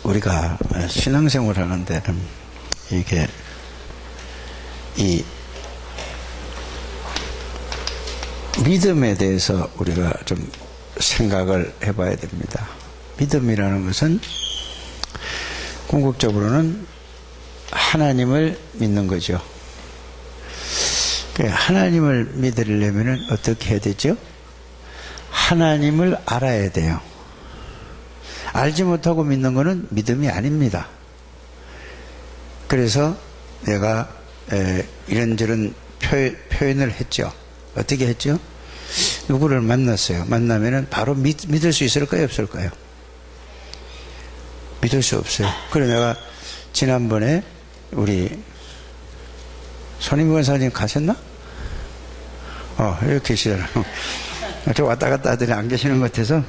우리가 신앙생활 하는 데는 이게 이 믿음에 대해서 우리가 좀 생각을 해봐야 됩니다. 믿음이라는 것은 궁극적으로는 하나님을 믿는 거죠. 하나님을 믿으려면 어떻게 해야 되죠? 하나님을 알아야 돼요. 알지 못하고 믿는 것은 믿음이 아닙니다. 그래서 내가 이런저런 표현을 했죠. 어떻게 했죠? 누구를 만났어요. 만나면은 바로 믿을 수 있을까요? 없을까요? 믿을 수 없어요. 그래 내가 지난번에 우리 손임 권사님 가셨나? 여기 계시잖아요. 저 왔다 갔다 하더니 안 계시는 것 같아서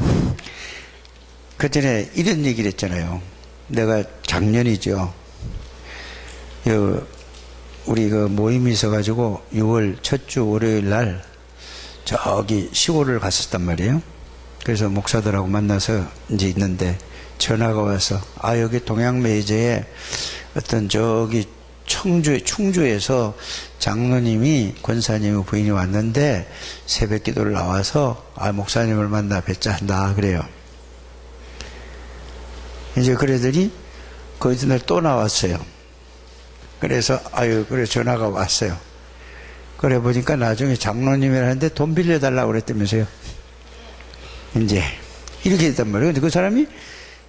그 전에 이런 얘기를 했잖아요. 내가 작년이죠. 우리 그 모임이 있어가지고 6월 첫 주 월요일 날 저기 시골을 갔었단 말이에요. 그래서 목사들하고 만나서 이제 있는데 전화가 와서 여기 동양매제에 어떤 저기 충주에서 장로님이 권사님의 부인이 왔는데 새벽 기도를 나와서 목사님을 만나 뵙자 한다 그래요. 이제 그러더니 그 이튿날 또 나왔어요. 그래서 그래 전화가 왔어요. 그래 보니까 나중에 장로님이라는데 돈 빌려달라고 그랬다면서요. 이제 이렇게 했단 말이에요. 근데 그 사람이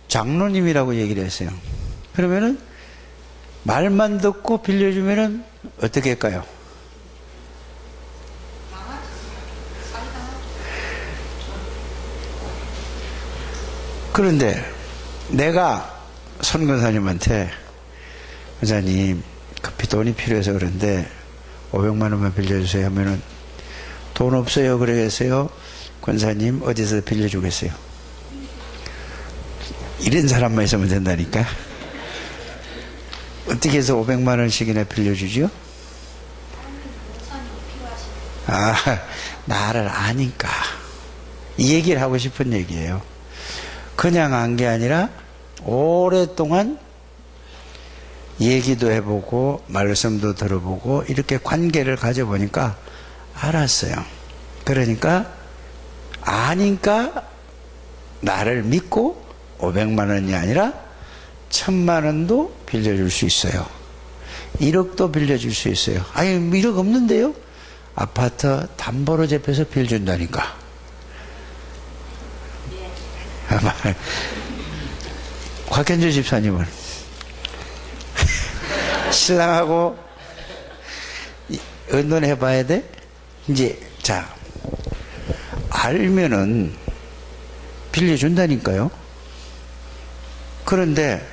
장로님이라고 얘기를 했어요. 그러면은 말만 듣고 빌려주면은 어떻게 할까요? 그런데 내가 손 권사님한테 권사님 급히 돈이 필요해서 그런데 500만 원만 빌려주세요 하면은 돈 없어요 그러겠어요? 권사님 어디서 빌려주겠어요? 이런 사람만 있으면 된다니까. 어떻게 해서 500만 원씩이나 빌려주죠? 나를 아니까 이 얘기를 하고 싶은 얘기예요. 그냥 안 게 아니라 오랫동안 얘기도 해보고 말씀도 들어보고 이렇게 관계를 가져보니까 알았어요. 그러니까 아니까 나를 믿고 500만 원이 아니라 1000만 원도 빌려줄 수 있어요. 1억도 빌려줄 수 있어요. 1억 없는데요? 아파트 담보로 잡혀서 빌려준다니까. 곽현주 집사님은 신랑하고 의논해봐야 돼? 이제 자 알면은 빌려준다니까요. 그런데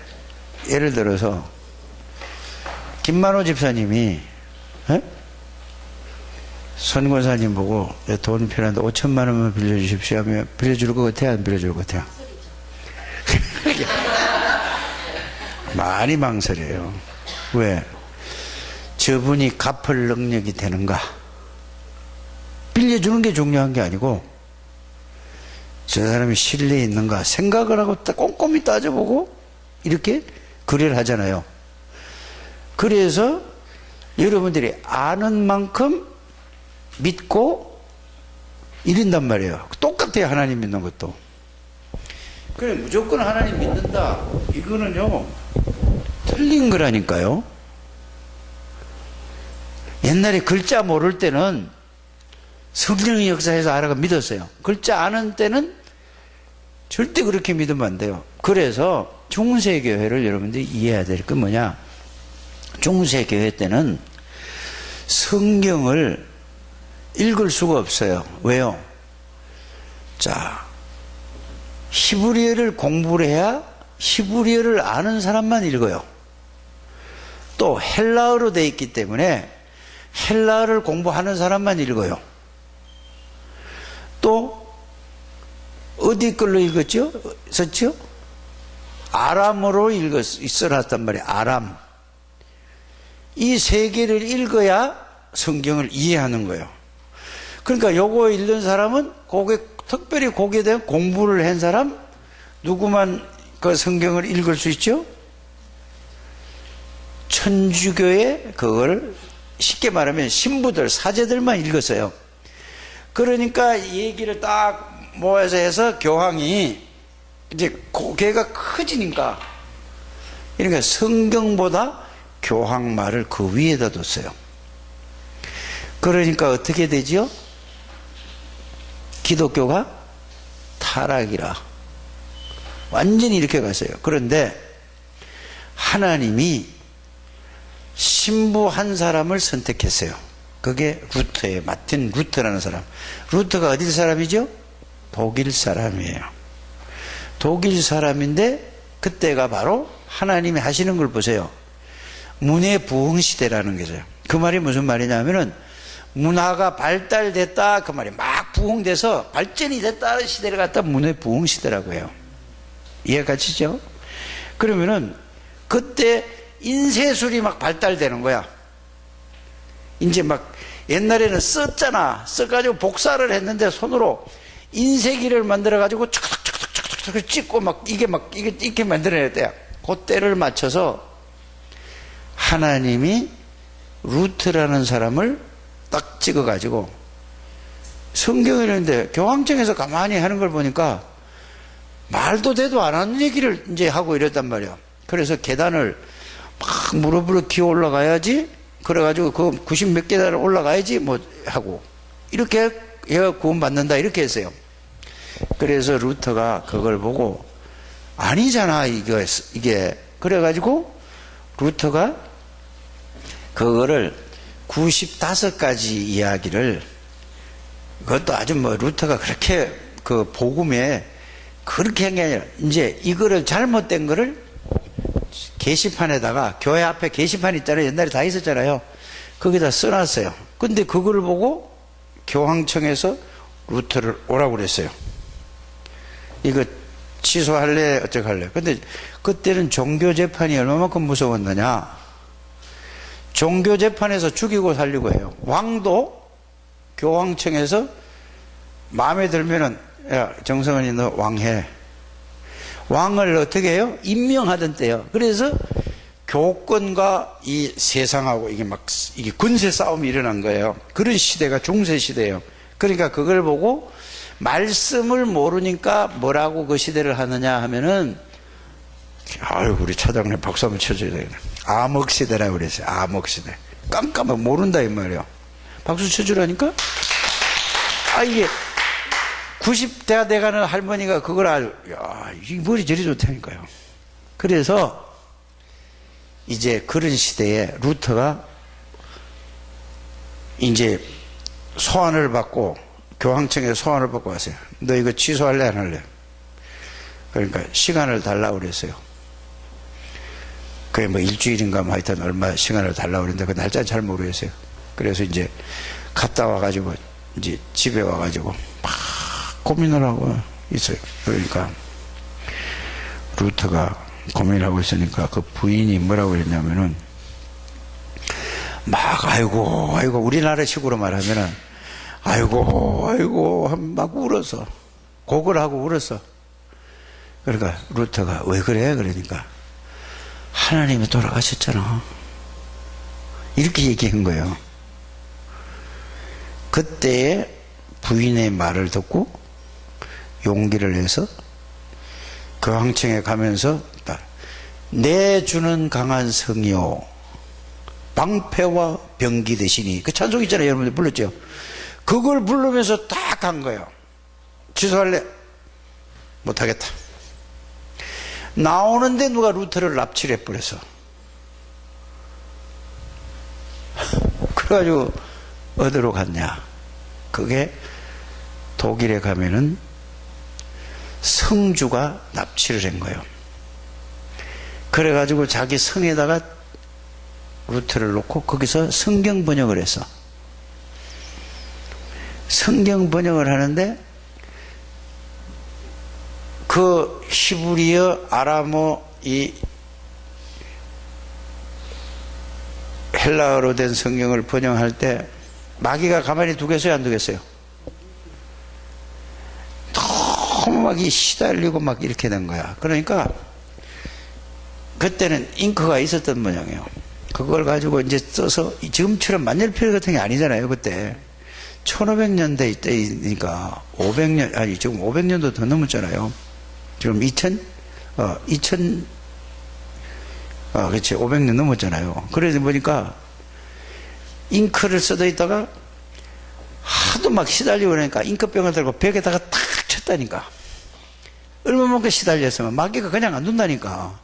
예를 들어서 김만호 집사님이 손 권사님 보고 돈 필요한데 5천만 원만 빌려주십시오 하면 빌려줄 것 같아요? 안 빌려줄 것 같아요? 많이 망설여요. 왜? 저분이 갚을 능력이 되는가? 빌려주는 게 중요한 게 아니고 저 사람이 신뢰 있는가 생각을 하고 꼼꼼히 따져보고 이렇게 거래를 하잖아요. 그래서 여러분들이 아는 만큼 믿고 이른단 말이에요. 똑같아요. 하나님 믿는 것도. 그래 무조건 하나님 믿는다 이거는요 틀린 거라니까요. 옛날에 글자 모를 때는 성령의 역사에서 알아가 믿었어요. 글자 아는 때는 절대 그렇게 믿으면 안 돼요. 그래서 중세교회를 여러분들이 이해해야 될 건 뭐냐, 중세교회 때는 성경을 읽을 수가 없어요. 왜요? 자, 히브리어를 공부를 해야 히브리어를 아는 사람만 읽어요. 또 헬라어로 되어 있기 때문에 헬라어를 공부하는 사람만 읽어요. 또 어디 걸로 읽었죠? 썼죠? 아람어로 써놨단 말이에요. 아람. 이 세 개를 읽어야 성경을 이해하는 거예요. 그러니까 요거 읽는 사람은 특별히 거기에 대한 공부를 한 사람, 누구만 그 성경을 읽을 수 있죠? 천주교의 그걸 쉽게 말하면 신부들, 사제들만 읽었어요. 그러니까 얘기를 딱 모아서 해서 교황이 이제 걔가 커지니까, 그러니까 성경보다 교황 말을 그 위에다 뒀어요. 그러니까 어떻게 되지요? 기독교가 타락이라. 완전히 이렇게 갔어요. 그런데 하나님이 신부 한 사람을 선택했어요. 그게 루터예요. 마틴 루터라는 사람. 루터가 어디 사람이죠? 독일 사람이에요. 독일 사람인데 그때가 바로 하나님이 하시는 걸 보세요. 문의 부흥 시대라는 거죠. 그 말이 무슨 말이냐면은 문화가 발달됐다 그 말이 막 부흥돼서 발전이 됐다 시대를 갖다 문의 부흥 시대라고 해요. 이해가 가시죠? 그러면은 그때 인쇄술이 막 발달되는 거야. 이제 막 옛날에는 썼잖아. 써가지고 복사를 했는데 손으로 인쇄기를 만들어가지고 척척척척척 찍고 막 이게 만들어낼 때야. 그때를 맞춰서 하나님이 루트라는 사람을 딱 찍어가지고 성경에 있는데 교황청에서 가만히 하는 걸 보니까 말도 되도 안 하는 얘기를 이제 하고 이랬단 말이야. 그래서 계단을 막 무릎으로 기어 올라가야지, 그래가지고 그 90몇 계단을 올라가야지 뭐 하고, 이렇게 얘가 구원받는다 이렇게 했어요. 그래서 루터가 그걸 보고 아니잖아 이게 그래가지고 루터가 그거를 95가지 이야기를, 그것도 아주 뭐 루터가 그렇게 그 복음에 그렇게 한 게 아니라 이제 이거를 잘못된 거를 게시판에다가, 교회 앞에 게시판 있잖아요. 옛날에 다 있었잖아요. 거기다 써놨어요. 근데 그걸 보고 교황청에서 루터를 오라고 그랬어요. 이거 취소할래 어떡할래. 근데 그때는 종교재판이 얼마만큼 무서웠느냐. 종교재판에서 죽이고 살리고 해요. 왕도 교황청에서 마음에 들면은, 야 정성원이 너 왕해. 왕을 어떻게 해요? 임명하던 때요. 그래서 교권과 이 세상하고 이게 군세 싸움이 일어난 거예요. 그런 시대가 중세 시대예요. 그러니까 그걸 보고 말씀을 모르니까 뭐라고 그 시대를 하느냐 하면은, 아유 우리 차장님 박수 한번 쳐줘야 되겠네. 암흑 시대라고 그랬어요. 암흑 시대. 깜깜하고 모른다 이 말이에요. 박수 쳐주라니까. 이게 90대가 돼가는 할머니가 그걸 야, 이 머리 저리 좋다니까요. 그래서 이제 그런 시대에 루터가 이제 소환을 받고, 교황청에 소환을 받고 왔어요. 너 이거 취소할래 안 할래? 그러니까 시간을 달라고 그랬어요. 그게 뭐 일주일인가 뭐 하여튼 얼마 시간을 달라고 그랬는데 그 날짜는 잘 모르겠어요. 그래서 이제 갔다 와가지고 이제 집에 와가지고 막 고민을 하고 있어요. 그러니까 루터가 고민하고 있으니까 그 부인이 뭐라고 했냐면은 막 아이고 우리나라식으로 말하면은 아이고 막 울어서 곡을 하고 울었어. 그러니까 루터가 왜 그래? 그러니까 하나님이 돌아가셨잖아. 이렇게 얘기한 거예요. 그때 부인의 말을 듣고 용기를 내서 교황청에 가면서 내 주는 강한 성이요 방패와 병기 되시니, 그 찬송 있잖아요. 여러분들 불렀죠. 그걸 부르면서 딱 간 거예요. 취소할래? 못하겠다. 나오는데 누가 루터를 납치를 해버려서. 그래가지고 어디로 갔냐. 그게 독일에 가면은 성주가 납치를 한 거예요. 그래가지고 자기 성에다가 루터를 놓고 거기서 성경 번역을 했어. 성경 번역을 하는데 그 히브리어, 아람어, 이 헬라어로 된 성경을 번역할 때 마귀가 가만히 두겠어요, 안 두겠어요? 너무 꼼꼼하게 시달리고 막 이렇게 된 거야. 그러니까 그때는 잉크가 있었던 모양이에요. 그걸 가지고 이제 써서 지금처럼 만년필 같은 게 아니잖아요. 그때 1500년대 때니까 500년 아니 지금 500년도 더 넘었잖아요. 지금 2000 그렇지 500년 넘었잖아요. 그래서 보니까 잉크를 써다 있다가 하도 막 시달리고 그러니까 잉크병을 들고 벽에다가 탁 쳤다니까. 얼마만큼 시달렸으면 마귀가 그냥 안 둔다니까.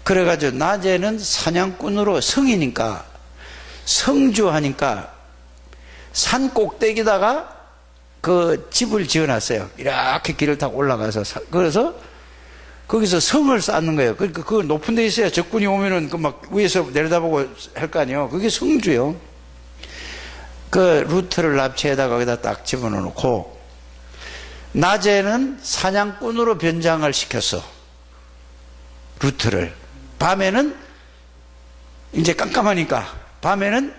그래가지고 낮에는 사냥꾼으로 성이니까 성주하니까 산 꼭대기다가 그 집을 지어놨어요. 이렇게 길을 타고 올라가서 그래서 거기서 성을 쌓는 거예요. 그러니까 그 높은 데 있어야 적군이 오면은 그 막 위에서 내려다보고 할 거 아니에요. 그게 성주요. 그 루트를 납치해다 거기다 딱 집어넣고 낮에는 사냥꾼으로 변장을 시켰어. 루트를. 밤에는 이제 깜깜하니까 밤에는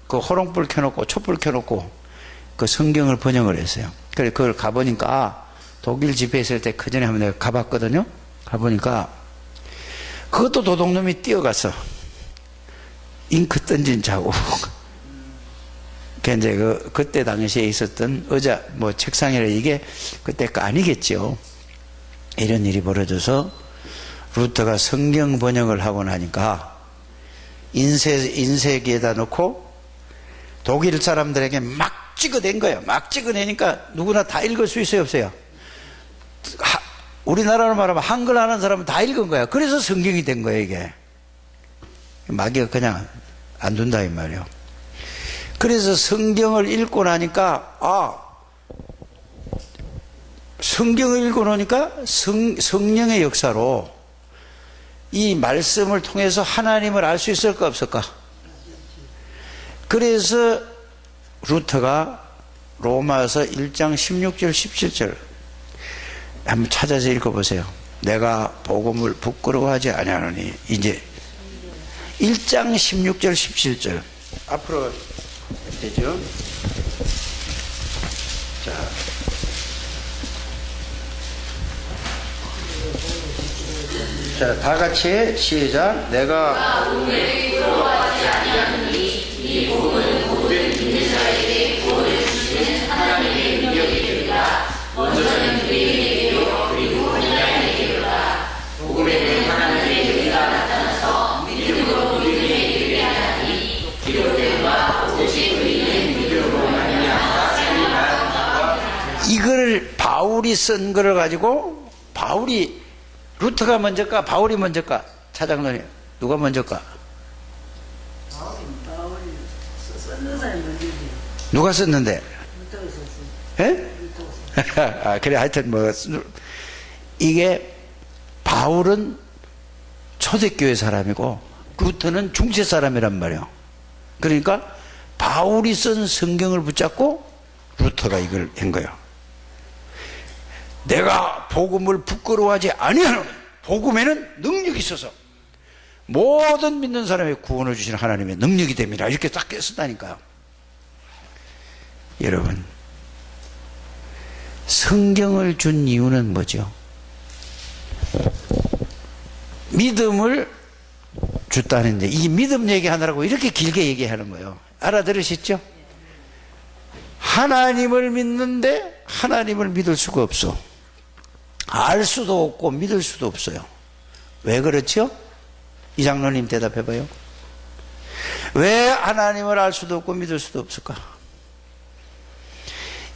그 호롱불 켜놓고 촛불 켜놓고 그 성경을 번역을 했어요. 그래 그걸 가보니까 독일 집회 있을 때 그 전에 한번 내가 가봤거든요. 가보니까 그것도 도둑놈이 뛰어가서 잉크 던진 자국. 이제 그때 당시에 있었던 의자 뭐 책상이라 이게 그때 거 아니겠죠. 이런 일이 벌어져서 루터가 성경 번역을 하고 나니까 인쇄기에다 넣고 독일 사람들에게 막 찍어댄 거예요. 막 찍어내니까 누구나 다 읽을 수 있어요, 없어요? 우리나라로 말하면 한글 하는 사람은 다 읽은 거야. 그래서 성경이 된 거예요, 이게. 마귀가 그냥 안 둔다, 이 말이에요. 그래서 성경을 읽고 나니까, 성경을 읽고 나니까 성령의 역사로 이 말씀을 통해서 하나님을 알 수 있을까, 없을까? 그래서 루터가 로마서 1장 16절 17절 한번 찾아서 읽어보세요. 내가 복음을 부끄러워하지 아니하노니. 이제 1장 16절 17절 앞으로 되죠. 자, 다 같이 시작. 내가 복음을 부끄러워하지 아니하노니 이 복음은 모든 믿는 자에게 구원을 주시는 하나님의 능력이 되리라. 먼저는 그리스도인에게로 그리고 언약에게로다. 복음에는 하나님의 의가 나타나서 믿음으로 믿음에 이르게 하나니 기록된 바 오직 의인은 믿음으로 말미암아 살리라. 이걸 바울이 쓴 거를 가지고 루터가 먼저까 바울이 먼저까? 차장로님 누가 먼저까? 바울이 썼는 사람이 먼저지. 누가 썼는데? 루터가 썼어. 예? 그래 하여튼 뭐 이게 바울은 초대교회 사람이고 루터는 중세 사람이란 말이에요. 그러니까 바울이 쓴 성경을 붙잡고 루터가 이걸 한 거예요. 내가 복음을 부끄러워하지 아니하노니 복음에는 능력이 있어서 모든 믿는 사람의 구원을 주시는 하나님의 능력이 됩니다. 이렇게 딱 썼다니까요. 여러분, 성경을 준 이유는 뭐죠? 믿음을 줬다는데 이 믿음 얘기하느라고 이렇게 길게 얘기하는 거예요. 알아들으셨죠? 하나님을 믿는데 하나님을 믿을 수가 없어. 알 수도 없고 믿을 수도 없어요. 왜 그렇죠? 이 장로님 대답해봐요. 왜 하나님을 알 수도 없고 믿을 수도 없을까?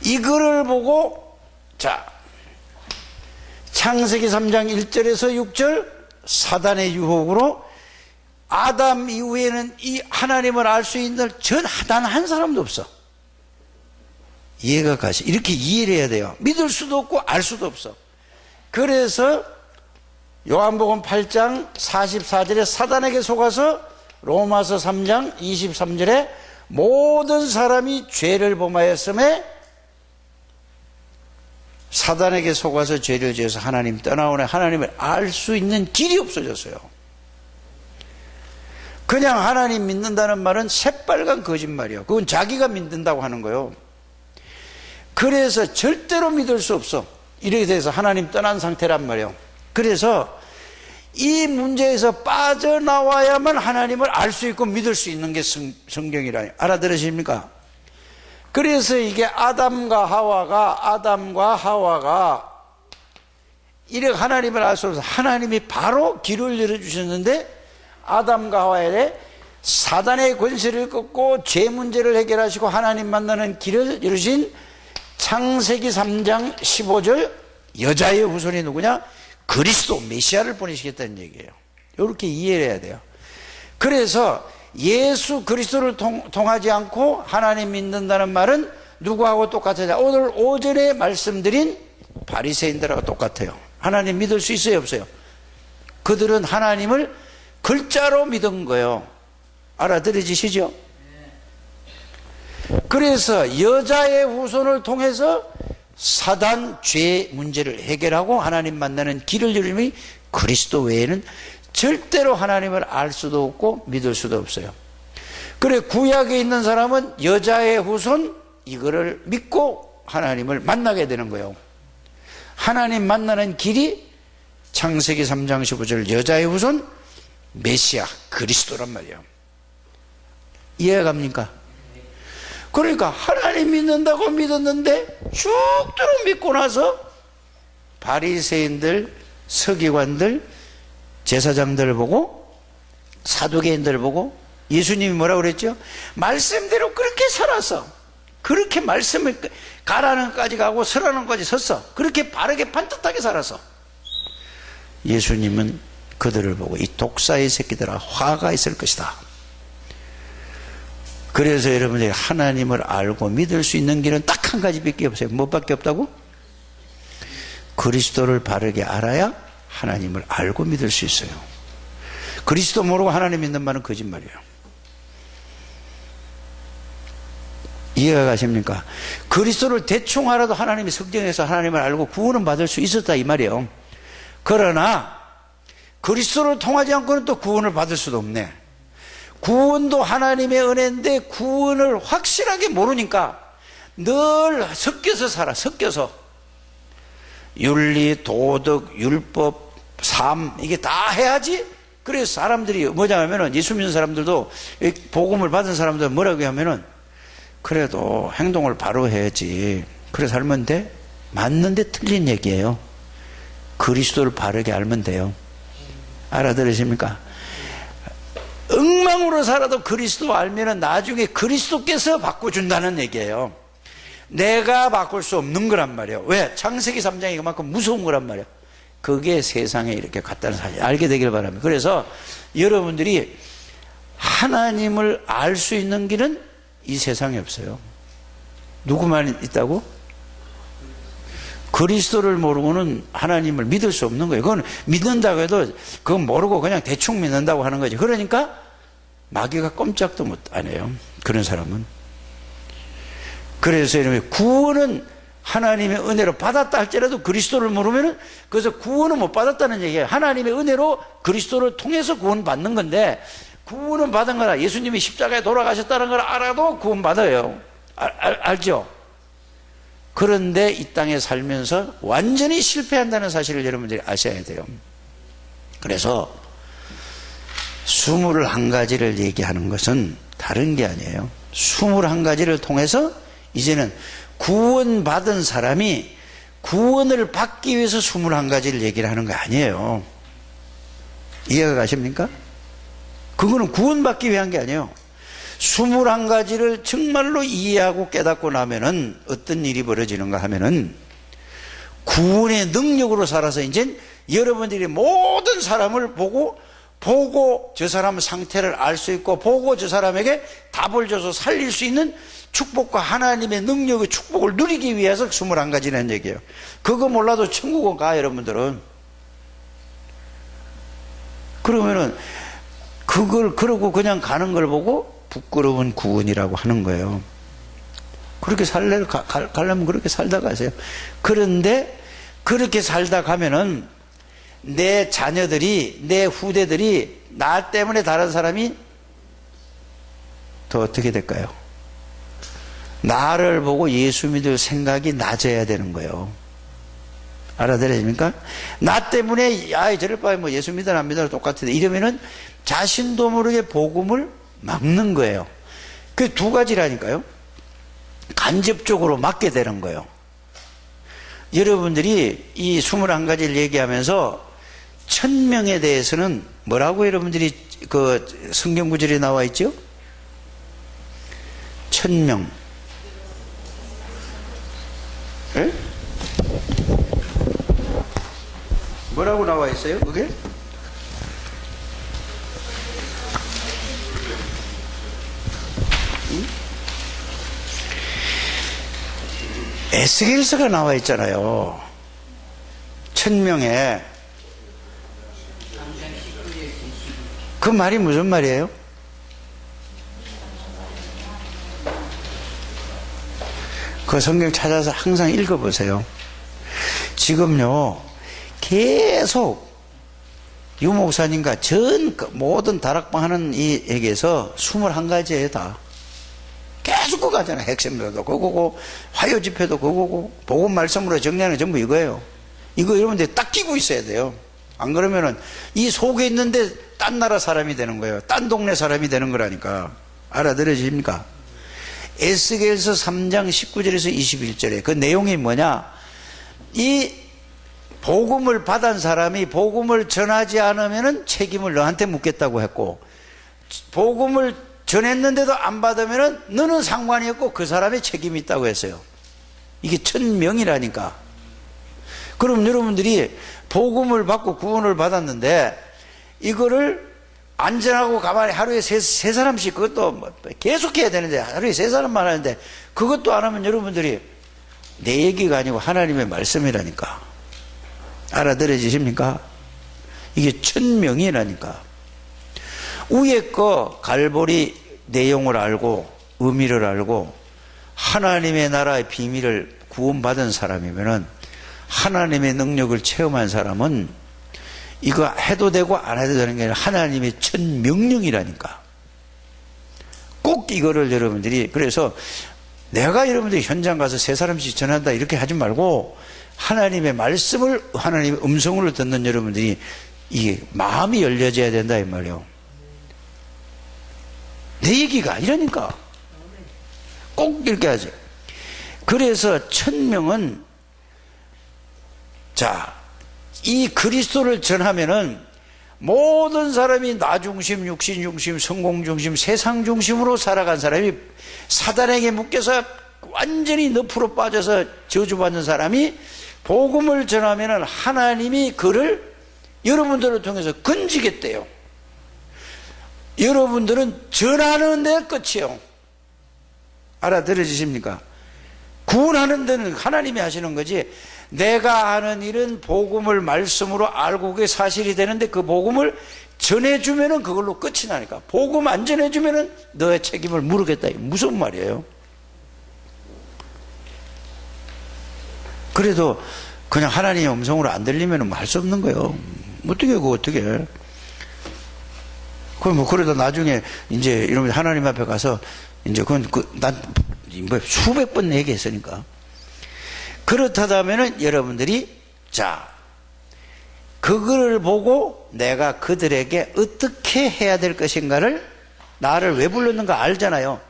이거를 보고 자 창세기 3장 1절에서 6절 사단의 유혹으로 아담 이후에는 이 하나님을 알 수 있는 단 한 사람도 없어. 이해가 가시. 이렇게 이해를 해야 돼요. 믿을 수도 없고 알 수도 없어. 그래서 요한복음 8장 44절에 사단에게 속아서 로마서 3장 23절에 모든 사람이 죄를 범하였음에 사단에게 속아서 죄를 지어서 하나님 떠나오네 하나님을 알 수 있는 길이 없어졌어요. 그냥 하나님 믿는다는 말은 새빨간 거짓말이에요. 그건 자기가 믿는다고 하는 거예요. 그래서 절대로 믿을 수 없어. 이렇게 돼서 하나님 떠난 상태란 말이에요. 그래서 이 문제에서 빠져나와야만 하나님을 알 수 있고 믿을 수 있는 게 성경이라. 알아들으십니까? 그래서 이게 아담과 하와가 이렇게 하나님을 알 수 없어서 하나님이 바로 길을 열어주셨는데, 아담과 하와에 사단의 권세를 꺾고 죄 문제를 해결하시고 하나님 만나는 길을 열으신 창세기 3장 15절, 여자의 후손이 누구냐? 그리스도 메시아를 보내시겠다는 얘기예요. 이렇게 이해를 해야 돼요. 그래서 예수 그리스도를 통하지 않고 하나님 믿는다는 말은 누구하고 똑같아요? 오늘 오전에 말씀드린 바리새인들하고 똑같아요. 하나님 믿을 수 있어요, 없어요? 그들은 하나님을 글자로 믿은 거예요. 알아들으시죠? 그래서 여자의 후손을 통해서 사단 죄 문제를 해결하고 하나님 만나는 길을 열음이 그리스도 외에는 절대로 하나님을 알 수도 없고 믿을 수도 없어요. 그래, 구약에 있는 사람은 여자의 후손 이거를 믿고 하나님을 만나게 되는 거예요. 하나님 만나는 길이 창세기 3장 15절 여자의 후손 메시아 그리스도란 말이에요. 이해가 갑니까? 그러니까 하나님 믿는다고 믿었는데 쭉도록 믿고 나서 바리새인들, 서기관들, 제사장들을 보고, 사두개인들을 보고 예수님이 뭐라고 그랬죠? 말씀대로 그렇게 살아서, 그렇게 말씀을 가라는 것까지 가고 서라는 것까지 섰어. 그렇게 바르게 반듯하게 살아서 예수님은 그들을 보고 이 독사의 새끼들아 화가 있을 것이다. 그래서 여러분들이 하나님을 알고 믿을 수 있는 길은 딱 한 가지밖에 없어요. 뭐밖에 없다고? 그리스도를 바르게 알아야 하나님을 알고 믿을 수 있어요. 그리스도 모르고 하나님 믿는 말은 거짓말이에요. 이해가 가십니까? 그리스도를 대충 알아도 하나님이 성경에서 하나님을 알고 구원은 받을 수 있었다 이 말이에요. 그러나 그리스도를 통하지 않고는 또 구원을 받을 수도 없네. 구원도 하나님의 은혜인데 구원을 확실하게 모르니까 늘 섞여서 살아. 섞여서 윤리, 도덕, 율법, 삶 이게 다 해야지. 그래서 사람들이 뭐냐면은 예수 믿는 사람들도 복음을 받은 사람들은 뭐라고 하면은 그래도 행동을 바로 해야지. 그래 살면 돼? 맞는데 틀린 얘기예요. 그리스도를 바르게 알면 돼요. 알아들으십니까? 엉망으로 살아도 그리스도 알면은 나중에 그리스도께서 바꿔준다는 얘기예요. 내가 바꿀 수 없는 거란 말이에요. 왜? 창세기 3장이 그만큼 무서운 거란 말이에요. 그게 세상에 이렇게 갔다는 사실 알게 되길 바랍니다. 그래서 여러분들이 하나님을 알 수 있는 길은 이 세상에 없어요. 누구만 있다고? 그리스도를 모르고는 하나님을 믿을 수 없는 거예요. 그건 믿는다고 해도 그건 모르고 그냥 대충 믿는다고 하는 거죠. 그러니까 마귀가 꼼짝도 안 해요. 그런 사람은. 그래서 여러분 구원은 하나님의 은혜로 받았다 할지라도 그리스도를 모르면은 그래서 구원은 못 받았다는 얘기예요. 하나님의 은혜로 그리스도를 통해서 구원 받는 건데 구원은 받은 거라. 예수님이 십자가에 돌아가셨다는 걸 알아도 구원 받아요. 알죠? 그런데 이 땅에 살면서 완전히 실패한다는 사실을 여러분들이 아셔야 돼요. 그래서 21가지를 얘기하는 것은 다른 게 아니에요. 21가지를 통해서 이제는 구원받은 사람이 구원을 받기 위해서 21가지를 얘기를 하는 거 아니에요. 이해가 가십니까? 그거는 구원받기 위한 게 아니에요. 21가지를 정말로 이해하고 깨닫고 나면은 어떤 일이 벌어지는가 하면은 구원의 능력으로 살아서 이제 여러분들이 모든 사람을 보고 저 사람 상태를 알 수 있고 보고 저 사람에게 답을 줘서 살릴 수 있는 축복과 하나님의 능력의 축복을 누리기 위해서 21가지라는 얘기예요. 그거 몰라도 천국은 가 여러분들은. 그러면은 그걸 그러고 그냥 가는 걸 보고 부끄러운 구원이라고 하는 거예요. 그렇게 가려면 그렇게 살다 가세요. 그런데 그렇게 살다 가면은 내 자녀들이, 내 후대들이 나 때문에 다른 사람이 더 어떻게 될까요? 나를 보고 예수 믿을 생각이 낮아야 되는 거예요. 알아들으십니까? 나 때문에 저럴 바에 뭐 예수 믿어 안 믿어도 똑같은데 이러면은 자신도 모르게 복음을 막는 거예요. 그 두 가지라니까요. 간접적으로 막게 되는 거예요. 여러분들이 이 21가지를 얘기하면서 1000명에 대해서는 뭐라고 여러분들이 그 성경 구절에 나와 있죠? 1000명. 예? 뭐라고 나와 있어요? 그게? 에스겔서가 나와 있잖아요. 1000명에. 그 말이 무슨 말이에요? 그 성경 찾아서 항상 읽어보세요. 지금요 계속 유 목사님과 전 모든 다락방 하는 이에게서 21가지에 다 계속 그거 하잖아요. 핵심들도 그거고 화요 집회도 그거고 복음 말씀으로 정리하는 게 전부 이거예요. 이거 여러분들 딱 끼고 있어야 돼요. 안 그러면은 이 속에 있는데 딴 나라 사람이 되는 거예요. 딴 동네 사람이 되는 거라니까. 알아들으십니까? 에스겔서 3장 19절에서 21절에 그 내용이 뭐냐? 이 복음을 받은 사람이 복음을 전하지 않으면은 책임을 너한테 묻겠다고 했고, 복음을 전했는데도 안 받으면은 너는 상관이 없고 그 사람의 책임이 있다고 했어요. 이게 1000명이라니까. 그럼 여러분들이 복음을 받고 구원을 받았는데 이거를 안전하고 가만히 하루에 세 사람씩 그것도 계속 해야 되는데 하루에 3사람만 하는데 그것도 안 하면 여러분들이 내 얘기가 아니고 하나님의 말씀이라니까. 알아들으십니까? 이게 1000명이라니까. 위에 거 갈보리 내용을 알고 의미를 알고 하나님의 나라의 비밀을 구원받은 사람이면은 하나님의 능력을 체험한 사람은 이거 해도 되고 안 해도 되는 게 아니라 하나님의 첫 명령이라니까. 꼭 이거를 여러분들이, 그래서 내가 여러분들이 현장 가서 3사람씩 전한다 이렇게 하지 말고 하나님의 말씀을, 하나님의 음성을 듣는 여러분들이 이게 마음이 열려져야 된다 이 말이에요. 내 얘기가 아니라니까. 꼭 이렇게 하지. 그래서 1000명은 자, 이 그리스도를 전하면은 모든 사람이 나 중심, 육신 중심, 성공 중심, 세상 중심으로 살아간 사람이 사단에게 묶여서 완전히 늪으로 빠져서 저주받는 사람이 복음을 전하면은 하나님이 그를 여러분들을 통해서 건지겠대요. 여러분들은 전하는 데 끝이에요. 알아들으십니까? 구원하는 데는 하나님이 하시는 거지, 내가 하는 일은 복음을 말씀으로 알고 그게 사실이 되는데 그 복음을 전해주면은 그걸로 끝이 나니까. 복음 안 전해주면은 너의 책임을 물으겠다. 무슨 말이에요? 그래도 그냥 하나님의 음성으로 안 들리면은 할 수 없는 거예요. 어떻게 그거 어떻게 해? 그럼 뭐 그래도 나중에 이제 이러면 하나님 앞에 가서 이제 난 수백 번 얘기했으니까. 그렇다면은 여러분들이 자, 그거를 보고 내가 그들에게 어떻게 해야 될 것인가를, 나를 왜 불렀는가 알잖아요.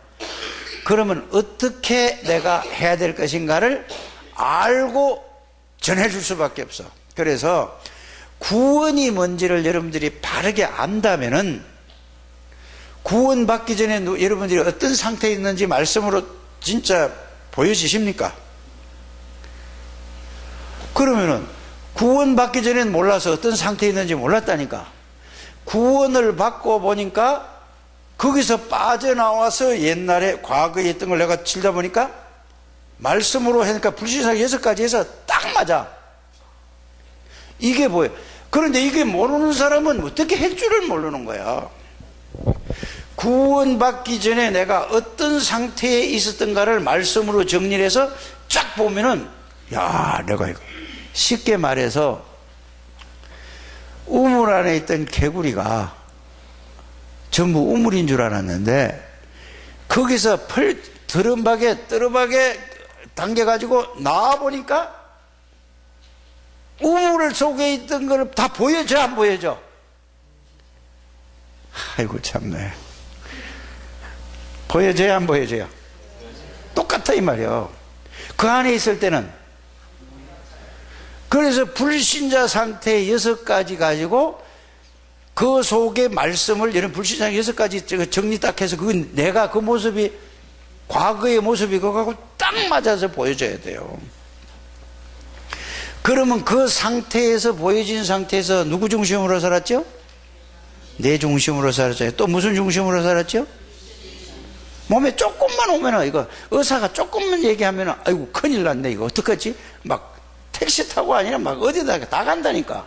그러면 어떻게 내가 해야 될 것인가를 알고 전해줄 수밖에 없어. 그래서 구원이 뭔지를 여러분들이 바르게 안다면은 구원받기 전에 여러분들이 어떤 상태에 있는지 말씀으로 진짜 보여지십니까? 그러면은 구원받기 전에는 몰라서 어떤 상태에 있는지 몰랐다니까. 구원을 받고 보니까 거기서 빠져나와서 옛날에 과거에 있던 걸 내가 치다 보니까 말씀으로 하니까 불신사기 6가지 해서 딱 맞아. 이게 뭐예요? 그런데 이게 모르는 사람은 어떻게 할 줄을 모르는 거야. 구원받기 전에 내가 어떤 상태에 있었던가를 말씀으로 정리를 해서 쫙 보면은, 야, 내가 이거 쉽게 말해서 우물 안에 있던 개구리가 전부 우물인 줄 알았는데 거기서 뜨르박에 당겨가지고 나와보니까 우물 속에 있던 걸 다 보여줘, 안 보여줘? 아이고, 참네. 보여줘야, 안 보여줘요? 똑같아, 이 말이요. 그 안에 있을 때는. 그래서 불신자 상태 6가지 가지고 그 속에 말씀을, 이런 불신자 6가지 정리 딱 해서 그건 내가 그 모습이 과거의 모습이 그거하고 딱 맞아서 보여줘야 돼요. 그러면 그 상태에서, 보여진 상태에서 누구 중심으로 살았죠? 내 중심으로 살았죠. 또 무슨 중심으로 살았죠? 몸에 조금만 오면은, 이거 의사가 조금만 얘기하면은 아이고 큰일 났네, 이거 어떡하지? 막 택시 타고 아니라 막 어디다 다 간다니까.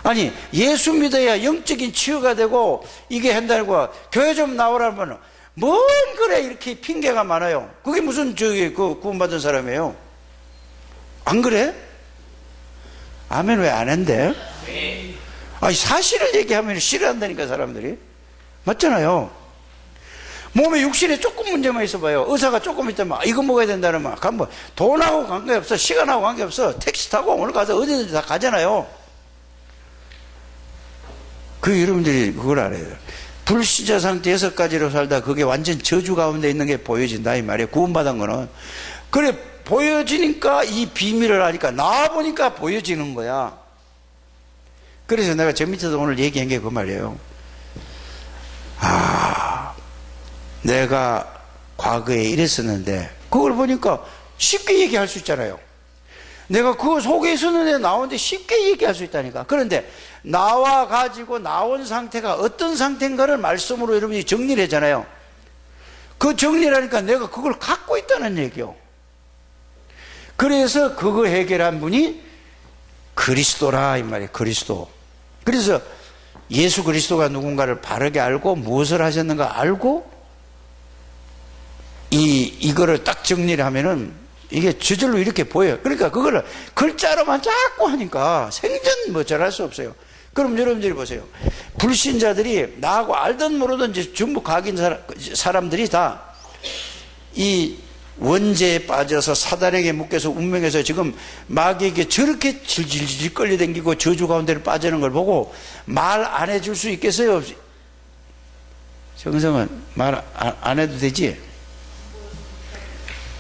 아니, 예수 믿어야 영적인 치유가 되고 이게 한다고 교회 좀 나오라면 뭔 그래 이렇게 핑계가 많아요. 그게 무슨 저기 그 구원받은 사람이에요? 안 그래? 아멘. 왜 안 한대? 아니, 사실을 얘기하면 싫어한다니까, 사람들이. 맞잖아요. 몸에 육신에 조금 문제만 있어봐요. 의사가 조금 있다면 이거 먹어야 된다는 말. 뭐 돈하고 관계없어, 시간하고 관계없어. 택시 타고 오늘 가서 어디든지 다 가잖아요. 그 여러분들이 그걸 알아요. 불신자 상태 6가지로 살다 그게 완전 저주 가운데 있는 게 보여진다, 이 말이에요. 구원받은 거는. 그래, 보여지니까 이 비밀을 아니까 나와보니까 보여지는 거야. 그래서 내가 저 밑에서 오늘 얘기한 게 그 말이에요. 아, 내가 과거에 이랬었는데 그걸 보니까 쉽게 얘기할 수 있잖아요. 내가 그 속에 있었는데 나오는데 쉽게 얘기할 수 있다니까. 그런데 나와가지고 나온 상태가 어떤 상태인가를 말씀으로 여러분이 정리를 했잖아요. 그 정리를 하니까 내가 그걸 갖고 있다는 얘기요. 그래서 그거 해결한 분이 그리스도라, 이 말이에요. 그리스도. 그래서 예수 그리스도가 누군가를 바르게 알고 무엇을 하셨는가 알고 이거를 딱 정리를 하면은 이게 저절로 이렇게 보여요. 그러니까 그거를 글자로만 자꾸 하니까 생전 뭐 잘할 수 없어요. 그럼 여러분들이 보세요. 불신자들이 나하고 알든 모르든 전부 각인 사람들이 다 이 원죄에 빠져서 사단에게 묶여서 운명에서 지금 마귀에게 저렇게 질질질 끌려다니고 저주 가운데를 빠지는 걸 보고 말 안 해줄 수 있겠어요? 정성은 말 안 해도 되지?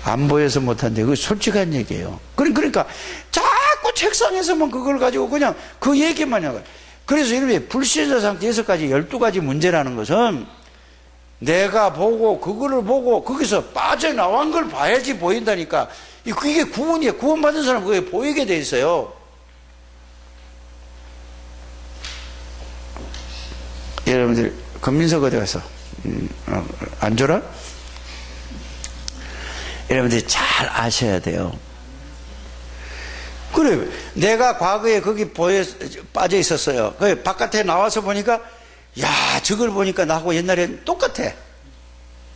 안 보여서 못한데 그거 솔직한 얘기예요. 그러니까 자꾸 책상에서만 그걸 가지고 그냥 그 얘기만 해요. 그래서 이렇게 불신자 상태 6가지 12가지 문제라는 것은 내가 보고 그거를 보고 거기서 빠져나온 걸 봐야지 보인다니까. 이게 구원이에요. 구원받은 사람은 그게 보이게 돼 있어요. 여러분들 금민석 어디 갔어? 안 줘라? 여러분들이 잘 아셔야 돼요. 그래, 내가 과거에 거기 빠져 있었어요. 그 바깥에 나와서 보니까 야, 저걸 보니까 나하고 옛날엔 똑같아.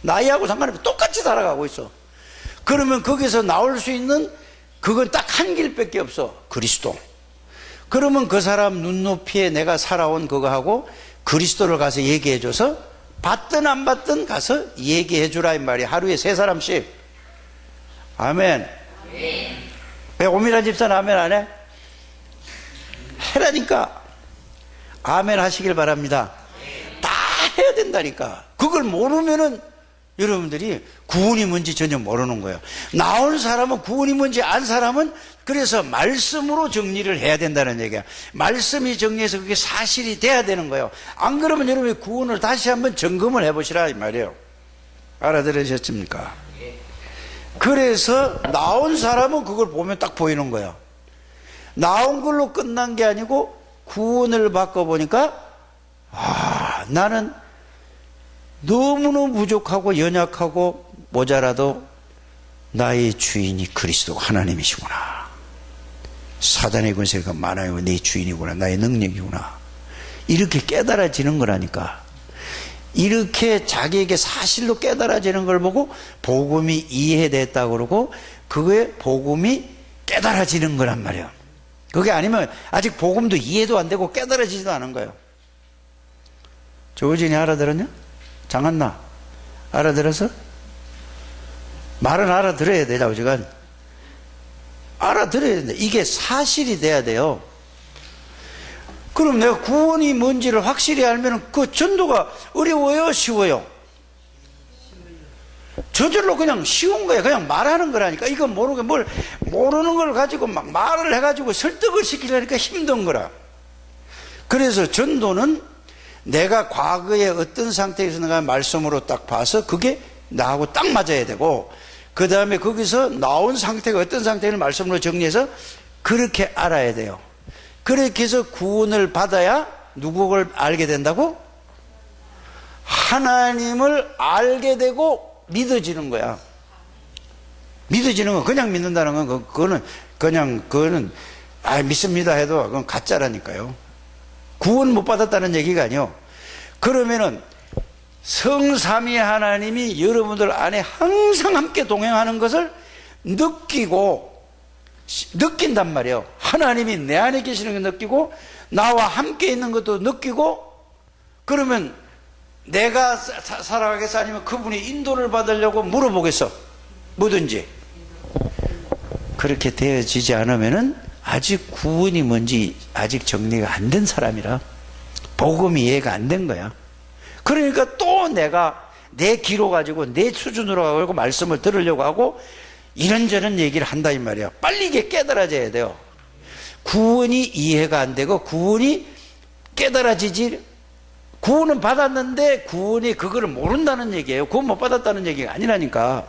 나이하고 상관없이 똑같이 살아가고 있어. 그러면 거기서 나올 수 있는 그건 딱 한 길밖에 없어. 그리스도. 그러면 그 사람 눈높이에 내가 살아온 그거하고 그리스도를 가서 얘기해줘서 받든 안 받든 가서 얘기해주라 이 말이야. 하루에 3사람씩. 아멘. 왜 오미라 집사는 아멘 안 해? 해라니까. 아멘 하시길 바랍니다. 다 해야 된다니까. 그걸 모르면은 여러분들이 구원이 뭔지 전혀 모르는 거예요. 나온 사람은 구원이 뭔지 안 사람은 그래서 말씀으로 정리를 해야 된다는 얘기야. 말씀이 정리해서 그게 사실이 돼야 되는 거예요. 안 그러면 여러분이 구원을 다시 한번 점검을 해보시라 이 말이에요. 알아들으셨습니까? 그래서 나온 사람은 그걸 보면 딱 보이는 거예요. 나온 걸로 끝난 게 아니고 구원을 받고 보니까 아, 나는 너무너무 부족하고 연약하고 모자라도 나의 주인이 그리스도 하나님이시구나. 사단의 권세가 많아요. 내 주인이구나. 나의 능력이구나. 이렇게 깨달아지는 거라니까. 이렇게 자기에게 사실로 깨달아지는 걸 보고 복음이 이해됐다고 그러고 그거에 복음이 깨달아지는 거란 말이에요. 그게 아니면 아직 복음도 이해도 안 되고 깨달아지지도 않은 거예요. 조우진이 알아들었냐? 장한나 알아들어서? 말은 알아들어야 돼요. 우리가 알아들어야 된다. 이게 사실이 돼야 돼요. 그럼 내가 구원이 뭔지를 확실히 알면 그 전도가 어려워요, 쉬워요? 저절로 그냥 쉬운 거예요. 그냥 말하는 거라니까. 이거 모르는 걸 가지고 막 말을 해가지고 설득을 시키려니까 힘든 거라. 그래서 전도는 내가 과거에 어떤 상태에서 내가 말씀으로 딱 봐서 그게 나하고 딱 맞아야 되고, 그 다음에 거기서 나온 상태가 어떤 상태를 말씀으로 정리해서 그렇게 알아야 돼요. 그렇게 해서 구원을 받아야 누구를 알게 된다고? 하나님을 알게 되고 믿어지는 거야. 믿어지는 건 그냥 믿는다는 건 그거는 믿습니다 해도 그건 가짜라니까요. 구원 못 받았다는 얘기가 아니요. 그러면은 성삼위 하나님이 여러분들 안에 항상 함께 동행하는 것을 느낀단 말이에요. 하나님이 내 안에 계시는 걸 느끼고 나와 함께 있는 것도 느끼고, 그러면 내가 살아가겠어? 아니면 그분이 인도를 받으려고 물어보겠어? 뭐든지. 그렇게 되어지지 않으면은 아직 구원이 뭔지 아직 정리가 안 된 사람이라, 복음이 이해가 안 된 거야. 그러니까 또 내가 내 기로 가지고 내 수준으로 가지고 말씀을 들으려고 하고 이런저런 얘기를 한다 이 말이야. 빨리 이게 깨달아져야 돼요. 구원이 이해가 안 되고 구원이 깨달아지지, 구원은 받았는데 구원이 그거를 모른다는 얘기예요. 구원 못 받았다는 얘기가 아니라니까.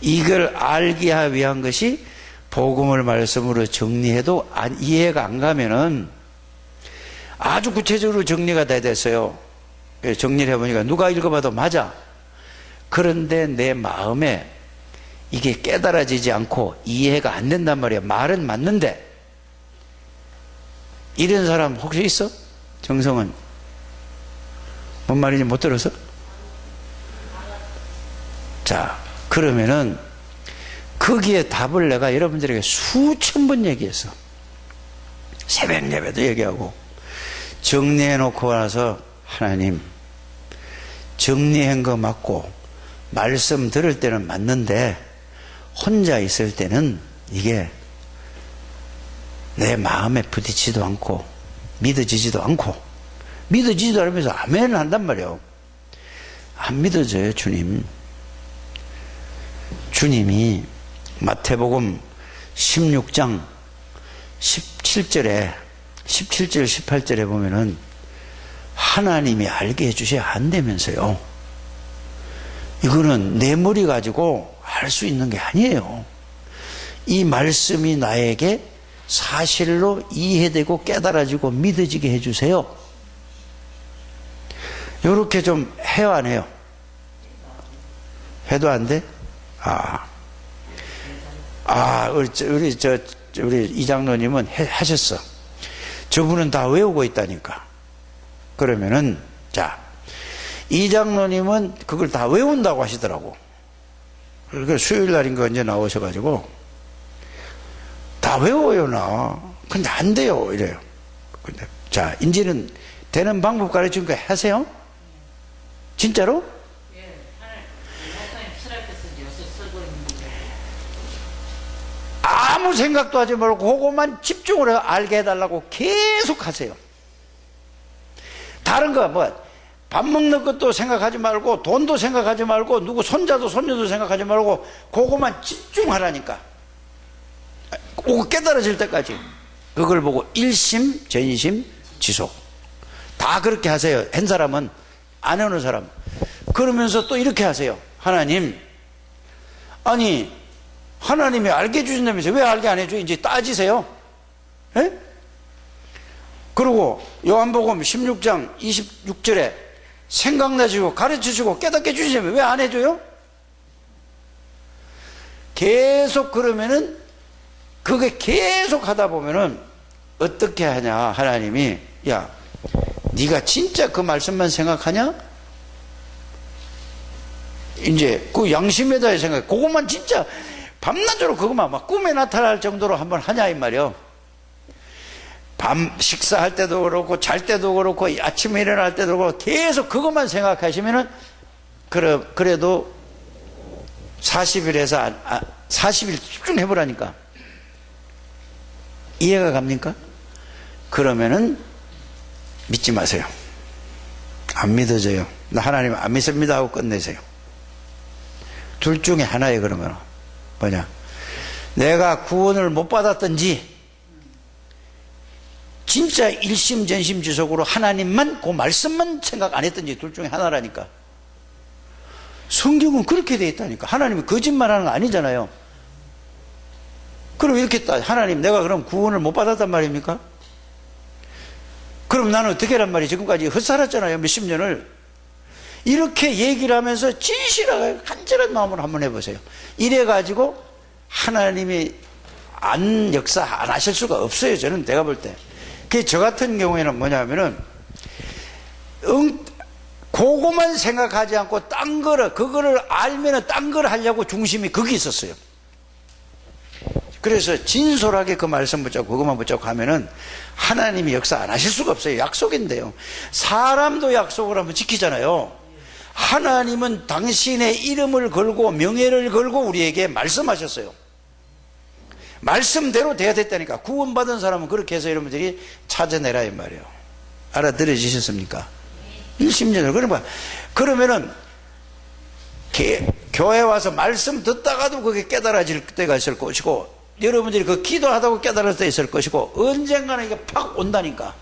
이걸 알기 위한 것이 복음을 말씀으로 정리해도 이해가 안 가면은 아주 구체적으로 정리가 다 됐어요. 정리를 해보니까 누가 읽어봐도 맞아. 그런데 내 마음에 이게 깨달아지지 않고 이해가 안 된단 말이야. 말은 맞는데. 이런 사람 혹시 있어? 정성은 뭔 말인지 못 들어서? 자, 그러면은 거기에 답을 내가 여러분들에게 수천 번 얘기했어. 새벽 예배도 얘기하고 정리해 놓고 나서, 하나님 정리한 거 맞고 말씀 들을 때는 맞는데 혼자 있을 때는 이게 내 마음에 부딪히지도 않고 믿어지지도 않으면서 아멘을 한단 말이에요. 안 믿어져요. 주님이 마태복음 16장 17절 18절에 보면은 하나님이 알게 해주셔야 안 되면서요. 이거는 내 머리 가지고 알 수 있는 게 아니에요. 이 말씀이 나에게 사실로 이해되고 깨달아지고 믿어지게 해주세요. 요렇게 좀 해요, 안 해요? 해도 안 돼? 우리 이장로님은 하셨어. 저분은 다 외우고 있다니까. 그러면은, 자, 이장로님은 그걸 다 외운다고 하시더라고. 그러니까 수요일 날인가 언제 나오셔가지고, 다 외워요, 나. 근데 안 돼요, 이래요. 근데, 자, 이제는 되는 방법 가르치니까 하세요? 진짜로? 아무 생각도 하지 말고 그것만 집중을 해서 알게 해달라고 계속 하세요. 다른 거 밥 먹는 것도 생각하지 말고 돈도 생각하지 말고 누구 손자도 손녀도 생각하지 말고 그것만 집중하라니까. 그거 깨달아질 때까지. 그걸 보고 일심 전심 지속 다 그렇게 하세요. 한 사람은, 안 해오는 사람. 그러면서 또 이렇게 하세요. 하나님, 아니 하나님이 알게 해주신다면서 왜 알게 안 해줘? 이제 따지세요. 에? 그리고 요한복음 16장 26절에 생각나시고 가르쳐주고 깨닫게 해주시면 왜 안 해줘요? 계속 그러면은, 그게 계속 하다 보면은 어떻게 하냐, 하나님이, 야, 네가 진짜 그 말씀만 생각하냐? 이제 그 양심에다 생각해. 그것만 진짜 밤낮으로 그것만 막 꿈에 나타날 정도로 한번 하냐 이 말이요. 밤 식사할 때도 그렇고 잘 때도 그렇고 아침에 일어날 때도 그렇고 계속 그것만 생각하시면은 그래도 40일에서 40일 집중해보라니까. 이해가 갑니까? 그러면은 믿지 마세요. 안 믿어져요. 나 하나님 안 믿습니다 하고 끝내세요. 둘 중에 하나예요. 그러면 뭐냐, 내가 구원을 못 받았든지 진짜 일심전심지속으로 하나님만 그 말씀만 생각 안 했든지 둘 중에 하나라니까. 성경은 그렇게 돼 있다니까. 하나님이 거짓말하는 거 아니잖아요. 그럼 이렇게 따, 하나님 내가 그럼 구원을 못 받았단 말입니까? 그럼 나는 어떻게 하란 말이에요? 지금까지 헛살았잖아요. 몇십 년을. 이렇게 얘기를 하면서 진실하게 간절한 마음으로 한번 해보세요. 이래가지고 하나님이 안 역사 안 하실 수가 없어요. 저는 내가 볼 때. 저 같은 경우에는 뭐냐면은 그거만 생각하지 않고 딴 거를, 그거를 알면은 딴 걸 하려고 중심이 거기 있었어요. 그래서 진솔하게 그 말씀 붙잡고 그것만 붙잡고 하면은 하나님이 역사 안 하실 수가 없어요. 약속인데요. 사람도 약속을 한번 지키잖아요. 하나님은 당신의 이름을 걸고 명예를 걸고 우리에게 말씀하셨어요. 말씀대로 돼야 됐다니까. 구원받은 사람은 그렇게 해서 여러분들이 찾아내라 이 말이에요. 알아들으셨습니까? 일심전을. 그러면은 교회 와서 말씀 듣다가도 그게 깨달아질 때가 있을 것이고, 여러분들이 그 기도하다고 깨달을 때 있을 것이고, 언젠가는 이게 팍 온다니까.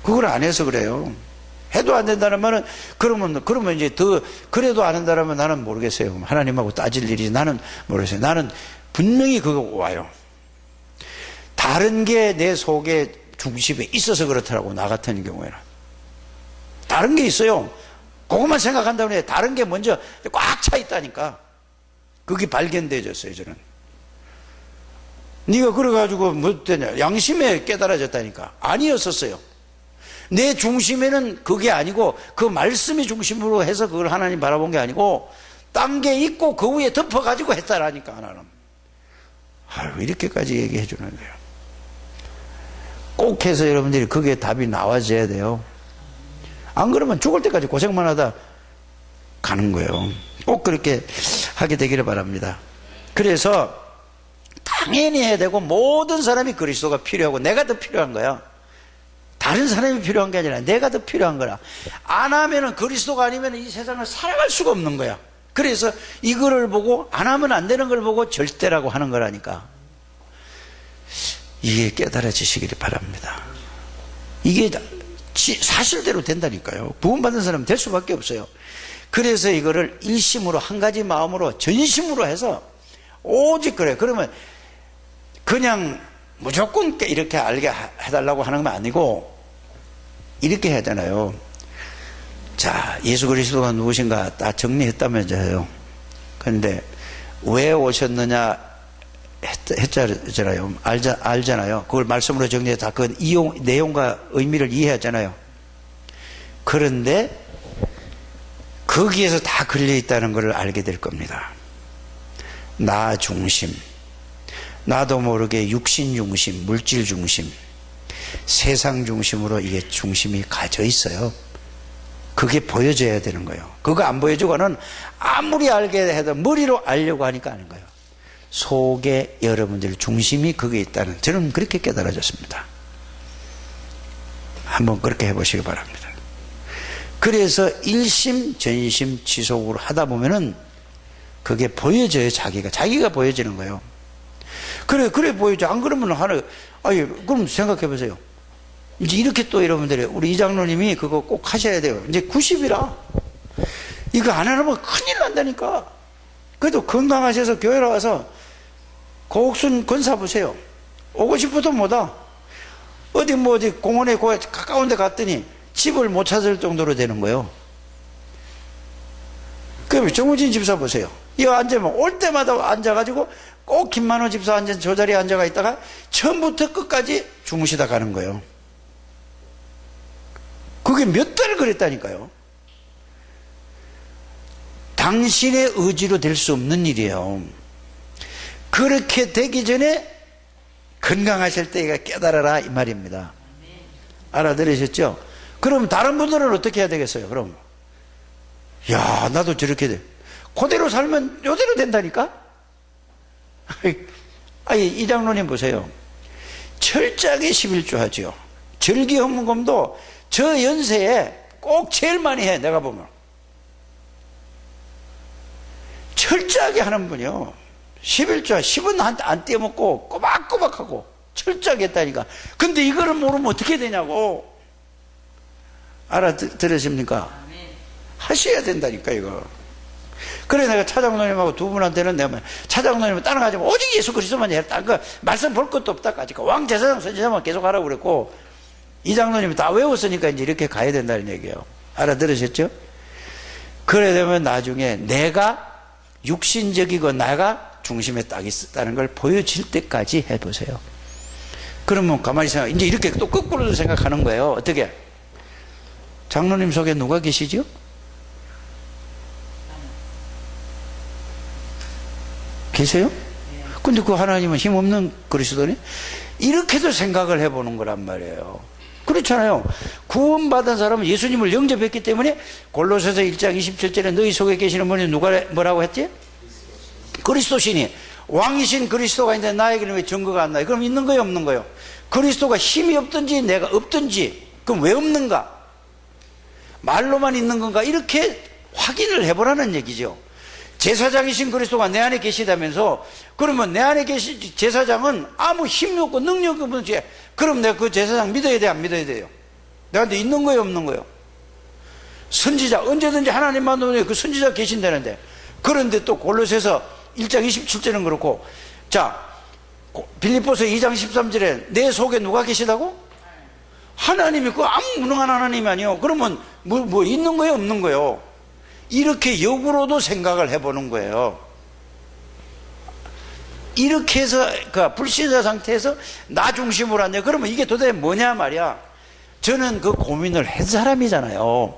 그걸 안 해서 그래요. 해도 안 된다는 말은 그러면 이제 더 그래도 안 한다면 나는 모르겠어요. 하나님하고 따질 일이 나는 모르겠어요. 나는 분명히 그거 와요. 다른 게 내 속에 중심에 있어서 그렇더라고. 나 같은 경우에는 다른 게 있어요. 그것만 생각한다면 다른 게 먼저 꽉 차 있다니까. 그게 발견되어졌어요. 저는 네가 그래가지고 뭐 되냐, 양심에 깨달아졌다니까. 아니었었어요. 내 중심에는 그게 아니고 그 말씀이 중심으로 해서 그걸 하나님 바라본 게 아니고 딴 게 있고 그 위에 덮어가지고 했다라니까. 나는 아유, 이렇게까지 얘기해 주는 거예요. 꼭 해서 여러분들이 그게 답이 나와줘야 돼요. 안 그러면 죽을 때까지 고생만 하다 가는 거예요. 꼭 그렇게 하게 되기를 바랍니다. 그래서 당연히 해야 되고, 모든 사람이 그리스도가 필요하고 내가 더 필요한 거야. 다른 사람이 필요한 게 아니라 내가 더 필요한 거라. 안 하면은, 그리스도가 아니면 이 세상을 살아갈 수가 없는 거야. 그래서 이거를 보고 안 하면 안 되는 걸 보고 절대라고 하는 거라니까. 이게 깨달아지시기를 바랍니다. 이게 사실대로 된다니까요. 구원받은 사람은 될 수밖에 없어요. 그래서 이거를 일심으로, 한 가지 마음으로, 전심으로 해서 오직 그래. 그러면 그냥 무조건 이렇게 알게 해달라고 하는 건 아니고 이렇게 해야 되나요? 자, 예수 그리스도가 누구신가 다 정리했다면서요. 그런데 왜 오셨느냐 했잖아요. 알잖아요. 그걸 말씀으로 정리해서 다 그 내용과 의미를 이해하잖아요. 그런데 거기에서 다 걸려있다는 것을 알게 될 겁니다. 나 중심, 나도 모르게 육신 중심, 물질 중심, 세상 중심으로 이게 중심이 가져 있어요. 그게 보여져야 되는 거예요. 그거 안 보여주고는 아무리 알게 해도 머리로 알려고 하니까 아는 거예요. 속에 여러분들 중심이 거기에 있다는, 저는 그렇게 깨달아졌습니다. 한번 그렇게 해보시기 바랍니다. 그래서 일심 전심 지속으로 하다 보면은 그게 보여져요. 자기가 보여지는 거예요. 그래 보여져. 안 그러면 그럼 생각해 보세요. 이제 이렇게 또 여러분들이, 우리 이 장로님이 그거 꼭 하셔야 돼요. 이제 90이라 이거 안 하면 큰일 난다니까. 그래도 건강하셔서 교회로 와서 고옥순 권사 보세요. 오고 싶어도 못 와. 어디 공원에 가까운 데 갔더니 집을 못 찾을 정도로 되는 거예요. 그럼 정우진 집사 보세요. 이거 앉으면 올 때마다 앉아가지고 꼭 김만호 집사 앉은 저 자리에 앉아가 있다가 처음부터 끝까지 주무시다 가는 거예요. 그게 몇 달을 그랬다니까요. 당신의 의지로 될 수 없는 일이에요. 그렇게 되기 전에 건강하실 때 깨달아라 이 말입니다. 알아들으셨죠? 그럼 다른 분들은 어떻게 해야 되겠어요? 그럼 야, 나도 저렇게 돼. 그대로 살면 요대로 된다니까? 아니, 이 장로님 보세요. 철저하게 11조 하죠. 절기헌금도 저 연세에 꼭 제일 많이 해, 내가 보면. 철저하게 하는 분이요. 11조, 10은 안 떼먹고 꼬박꼬박하고 철저하게 했다니까. 근데 이거를 모르면 어떻게 되냐고. 알아들으십니까? 하셔야 된다니까, 이거. 그래, 내가 차장로님하고 두 분한테는 내가 차장로님은 다른 거 하지 마. 오직 예수 그리스도만 해라. 다른 거 말씀 볼 것도 없다. 까짓거 왕제사장, 선지자만 계속 하라고 그랬고, 이 장로님이 다 외웠으니까 이제 이렇게 가야 된다는 얘기예요. 알아들으셨죠? 그래 되면 나중에 내가 육신적이고 나가 중심에 딱 있었다는 걸 보여질 때까지 해보세요. 그러면 가만히 생각, 이제 이렇게 또 거꾸로도 생각하는 거예요. 어떻게? 장로님 속에 누가 계시죠? 계세요? 근데 그 하나님은 힘없는 그리스도니? 이렇게도 생각을 해보는 거란 말이에요. 그렇잖아요. 구원받은 사람은 예수님을 영접했기 때문에 골로새서 1장 27절에 너희 속에 계시는 분이 누가 뭐라고 했지? 그리스도시니 왕이신 그리스도가 있는데 나에게는 왜 증거가 안 나요? 그럼 있는 거예요, 없는 거예요? 그리스도가 힘이 없든지 내가 없든지 그럼 왜 없는가? 말로만 있는 건가? 이렇게 확인을 해보라는 얘기죠. 제사장이신 그리스도가 내 안에 계시다면서, 그러면 내 안에 계신 제사장은 아무 힘이 없고 능력이 없는지, 그럼 내가 그 제사장 믿어야 돼, 안 믿어야 돼요? 내한테 있는 거예요, 없는 거예요? 선지자, 언제든지 하나님만 오면 그 선지자 계신다는데, 그런데 또 골로새서 1장 27절은 그렇고, 자, 빌립보서 2장 13절에 내 속에 누가 계시다고? 하나님이, 그 아무 무능한 하나님이 아니요. 그러면 뭐 있는 거예요, 없는 거예요? 이렇게 역으로도 생각을 해보는 거예요. 이렇게 해서 그 불신자 상태에서 나 중심으로 하냐? 그러면 이게 도대체 뭐냐 말이야. 저는 그 고민을 한 사람이잖아요.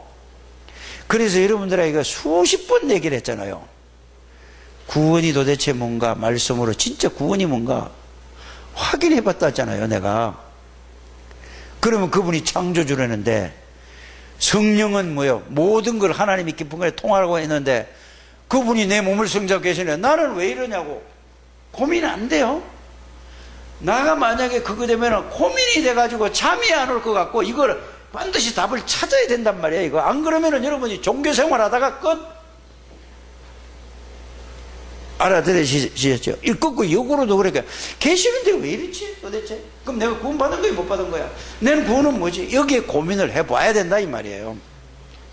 그래서 여러분들에게 수십 번 얘기를 했잖아요. 구원이 도대체 뭔가, 말씀으로 진짜 구원이 뭔가 확인해 봤다잖아요, 내가. 그러면 그분이 창조주라는데, 성령은 뭐요? 모든 걸 하나님이 깊은 거에 통하라고 했는데, 그분이 내 몸을 성자고 계시네. 나는 왜 이러냐고. 고민 안 돼요. 나가 만약에 그거 되면 고민이 돼가지고 잠이 안 올 것 같고, 이걸 반드시 답을 찾아야 된단 말이에요, 이거. 안 그러면은 여러분이 종교생활 하다가 끝. 알아들으시죠? 이 거꾸로 역으로도 그러니까 계시는데 왜 이렇지 도대체? 그럼 내가 구원 받은 거야, 못 받은 거야? 내는 구원은 뭐지? 여기에 고민을 해봐야 된다 이 말이에요.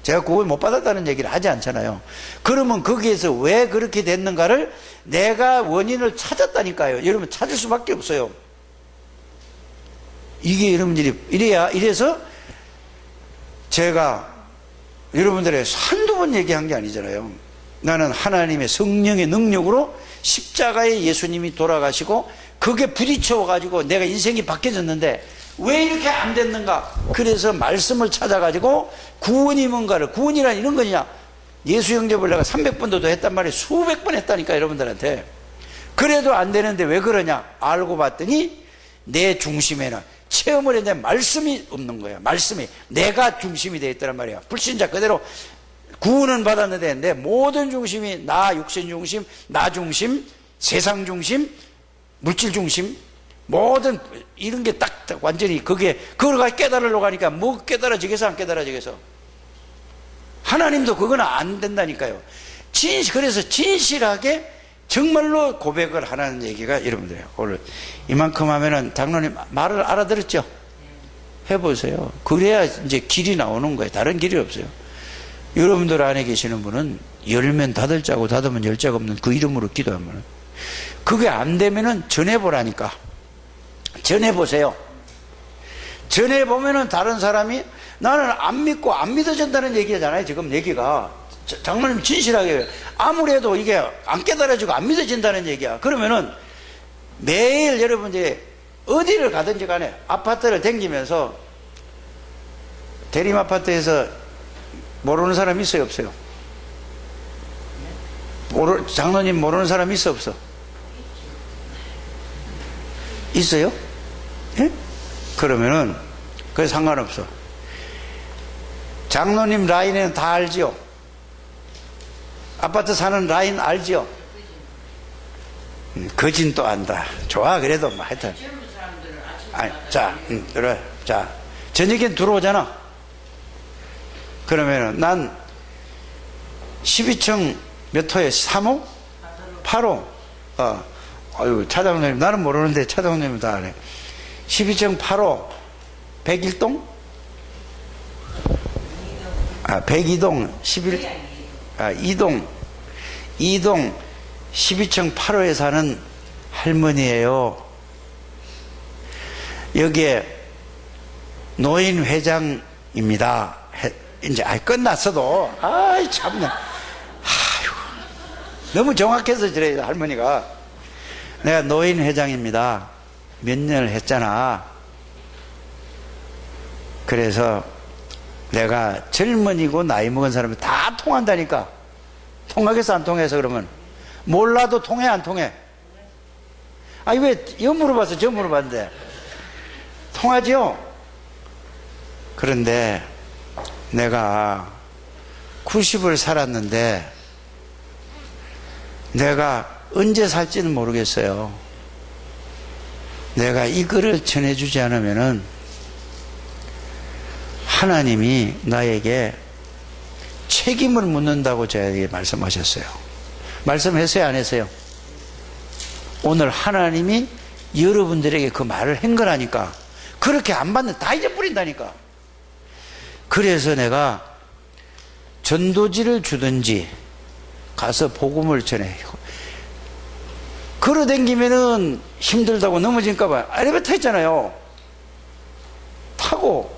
제가 구원 못 받았다는 얘기를 하지 않잖아요. 그러면 거기에서 왜 그렇게 됐는가를 내가 원인을 찾았다니까요. 여러분, 찾을 수밖에 없어요. 이게 여러분들이 이래서 제가 여러분들의 한두 번 얘기한 게 아니잖아요. 나는 하나님의 성령의 능력으로 십자가에 예수님이 돌아가시고 그게 부딪혀가지고 내가 인생이 바뀌어졌는데 왜 이렇게 안 됐는가? 그래서 말씀을 찾아가지고 구원이 뭔가를, 구원이란 이런 거냐? 예수 영접을 내가 300번도 더 했단 말이에요. 수백 번 했다니까 여러분들한테. 그래도 안 되는데 왜 그러냐? 알고 봤더니 내 중심에는 체험을 했는데 말씀이 없는 거야. 말씀이 내가 중심이 되어 있단 말이야. 불신자 그대로 구원은 받았는데 내 모든 중심이 나 육신 중심, 나 중심, 세상 중심, 물질 중심, 모든 이런 게 딱 완전히 그걸 깨달으려고 하니까 뭐 깨달아지겠어, 안 깨달아지겠어? 하나님도 그건 안 된다니까요. 그래서 진실하게 정말로 고백을 하라는 얘기가 여러분들이에요. 오늘 이만큼 하면은 장로님 말을 알아들었죠? 해보세요. 그래야 이제 길이 나오는 거예요. 다른 길이 없어요. 여러분들 안에 계시는 분은 열면 닫을 자고 닫으면 열 자가 없는 그 이름으로 기도하면, 그게 안 되면은 전해보라니까. 전해보세요. 전해보면은 다른 사람이 나는 안 믿고 안 믿어진다는 얘기잖아요. 지금 얘기가. 장로님 진실하게 아무래도 이게 안 깨달아지고 안 믿어진다는 얘기야. 그러면은 매일 여러분들이 어디를 가든지 간에 아파트를 댕기면서 대림 아파트에서 모르는 사람 있어요, 없어요? 장로님 모르는 사람 있어, 없어? 있어요? 예? 그러면은 그게 상관없어. 장로님 라인에는 다 알지요? 아파트 사는 라인 알죠? 거진 또 안다. 좋아, 그래도 뭐 하여튼. 아니, 자, 그래. 자, 저녁엔 들어오잖아. 그러면은 난 12층 몇 호에 3호? 8호. 아유, 차장님, 나는 모르는데 차장님은 다 아네. 12층 8호, 101동? 102동, 2동. 2동 12층 8호에 사는 할머니예요. 여기에 노인회장입니다. 이제 끝났어도 참네. 너무 정확해서 저래. 할머니가 내가 노인회장입니다. 몇 년을 했잖아. 그래서 내가 젊은이고 나이 먹은 사람이 다 통한다니까. 통하겠어 안 통해서? 그러면 몰라도 통해 안 통해? 아니 왜 여 물어봤어 저 물어봤는데. 통하죠? 그런데 내가 90을 살았는데 내가 언제 살지는 모르겠어요. 내가 이 글을 전해주지 않으면은 하나님이 나에게 책임을 묻는다고 저에게 말씀하셨어요. 말씀했어요 안 했어요? 오늘 하나님이 여러분들에게 그 말을 한 거라니까. 그렇게 안 받는 다 잊어버린다니까. 그래서 내가 전도지를 주든지 가서 복음을 전해. 걸어다니면은 힘들다고 넘어질까봐 엘리베이터 있잖아요. 타고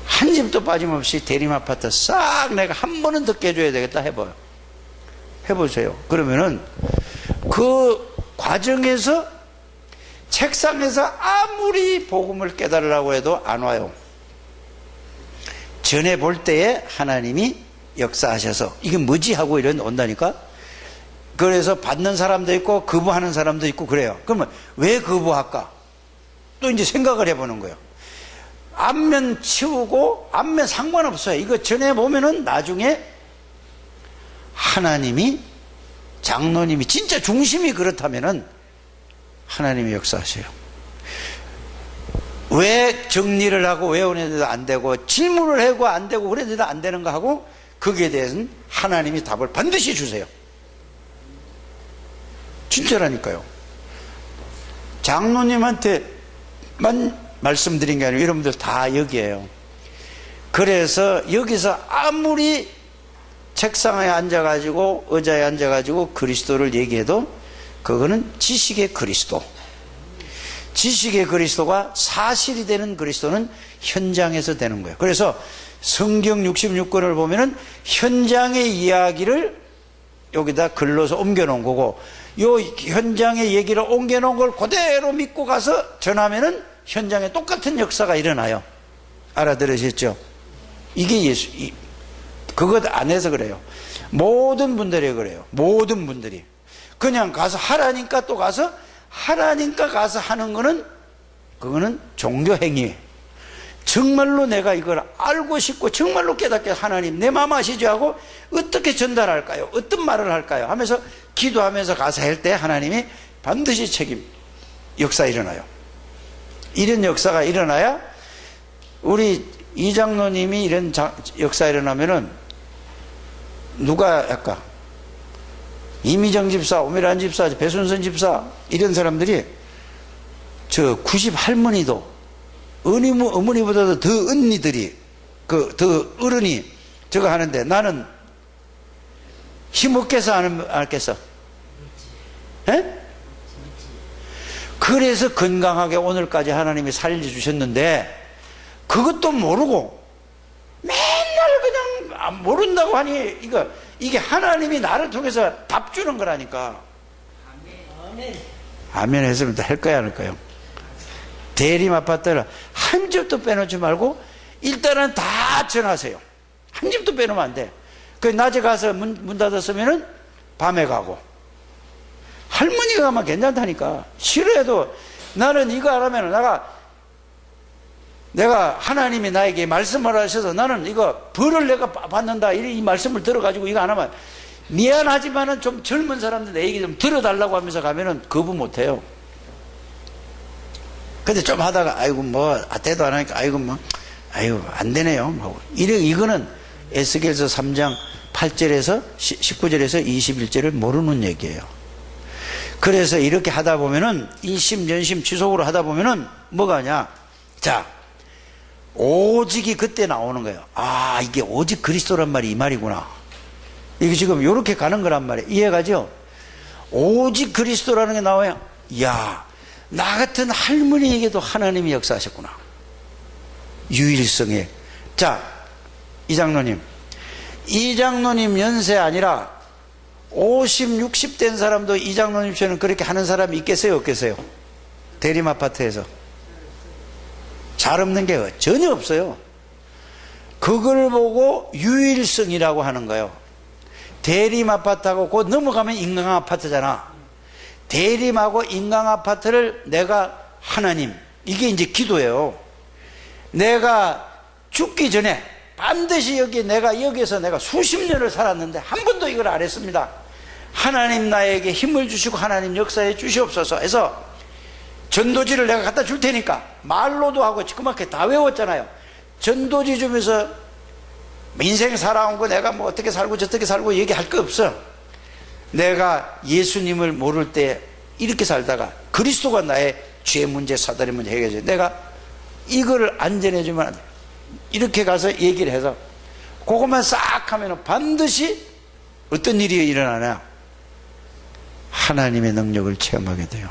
한 집도 빠짐없이 대림아파트 싹 내가 한 번은 더 깨줘야 되겠다 해봐요. 해보세요. 그러면은 그 과정에서 책상에서 아무리 복음을 깨달으라고 해도 안 와요. 전해볼 때에 하나님이 역사하셔서 이게 뭐지 하고 이런 온다니까. 그래서 받는 사람도 있고 거부하는 사람도 있고 그래요. 그러면 왜 거부할까? 또 이제 생각을 해보는 거예요. 앞면 치우고 앞면 상관없어요. 이거 전해보면은 나중에 하나님이 장로님이 진짜 중심이 그렇다면은 하나님이 역사하셔요. 왜 정리를 하고 외우는데도 안 되고 질문을 하고 안 되고 그랬는데도 안 되는가 하고 거기에 대해서는 하나님이 답을 반드시 주세요. 진짜라니까요. 장로님한테만 말씀드린 게 아니고 여러분들 다 여기에요. 그래서 여기서 아무리 책상에 앉아가지고 의자에 앉아가지고 그리스도를 얘기해도 그거는 지식의 그리스도. 지식의 그리스도가 사실이 되는 그리스도는 현장에서 되는 거예요. 그래서 성경 66권을 보면은 현장의 이야기를 여기다 글로서 옮겨놓은 거고, 요 현장의 얘기를 옮겨놓은 걸 그대로 믿고 가서 전하면은 현장에 똑같은 역사가 일어나요. 알아들으셨죠? 이게 예수, 그것 안에서 그래요. 모든 분들이 그래요. 모든 분들이. 그냥 가서 하라니까 또 가서 하라니까 가서 하는 거는 그거는 종교행위예요. 정말로 내가 이걸 알고 싶고 정말로 깨닫게 하나님 내 마음 아시죠 하고 어떻게 전달할까요? 어떤 말을 할까요? 하면서 기도하면서 가서 할 때 하나님이 반드시 책임 역사 일어나요. 이런 역사가 일어나야 우리 이장로님이 이런 역사 일어나면은 누가 할까? 이미정 집사, 오미란 집사, 배순선 집사 이런 사람들이 저 90 할머니도 어머니보다도 더 언니들이 더 어른이 저거 하는데 나는 힘없겠어 안 했겠어? 에? 그래서 건강하게 오늘까지 하나님이 살려주셨는데 그것도 모르고 맨날 그냥 모른다고 하니 이게 하나님이 나를 통해서 답 주는 거라니까. 아멘 했으면 할 거야 안 할까요? 대림 아파트를 한 집도 빼놓지 말고 일단은 다 전하세요. 한 집도 빼놓으면 안 돼. 그 낮에 가서 문 닫았으면은 밤에 가고. 할머니가 가면 괜찮다니까. 싫어해도 나는 이거 안 하면 내가 내가 하나님이 나에게 말씀을 하셔서 나는 이거 벌을 내가 받는다 이 말씀을 들어가지고 이거 안 하면 미안하지만은 좀 젊은 사람들 내 얘기 좀 들어달라고 하면서 가면은 거부 못해요. 근데 좀 하다가 아이고 뭐 때도 안 하니까 아이고 뭐 아이고 안 되네요. 이거는 에스겔서 3장 8절에서 19절에서 21절을 모르는 얘기예요. 그래서 이렇게 하다 보면은 인심연심 지속으로 하다 보면은 뭐가 하냐? 자, 오직이 그때 나오는 거예요. 아, 이게 오직 그리스도란 말이 이 말이구나. 이게 지금 이렇게 가는 거란 말이에요. 이해가죠? 오직 그리스도라는 게 나와요. 이야, 나 같은 할머니에게도 하나님이 역사하셨구나. 유일성에. 자, 이장로님 연세 아니라 50, 60 된 사람도 이장로님처럼 그렇게 하는 사람이 있겠어요? 없겠어요? 대림 아파트에서 잘 없는 게 전혀 없어요. 그걸 보고 유일성이라고 하는 거예요. 대림 아파트하고 곧 넘어가면 인강 아파트잖아. 대림하고 인강 아파트를 내가 하나님, 이게 이제 기도예요. 내가 죽기 전에 반드시 여기서 내가 수십 년을 살았는데 한 번도 이걸 안 했습니다. 하나님 나에게 힘을 주시고 하나님 역사해 주시옵소서 해서 전도지를 내가 갖다 줄 테니까 말로도 하고 그만큼 다 외웠잖아요. 전도지 주면서 인생 살아온 거 내가 뭐 어떻게 살고 저떻게 살고 얘기할 거 없어. 내가 예수님을 모를 때 이렇게 살다가 그리스도가 나의 죄 문제 사단의 문제 해결해. 내가 이거를 안전해주면 안 돼. 이렇게 가서 얘기를 해서 그것만 싹 하면 반드시 어떤 일이 일어나냐? 하나님의 능력을 체험하게 돼요.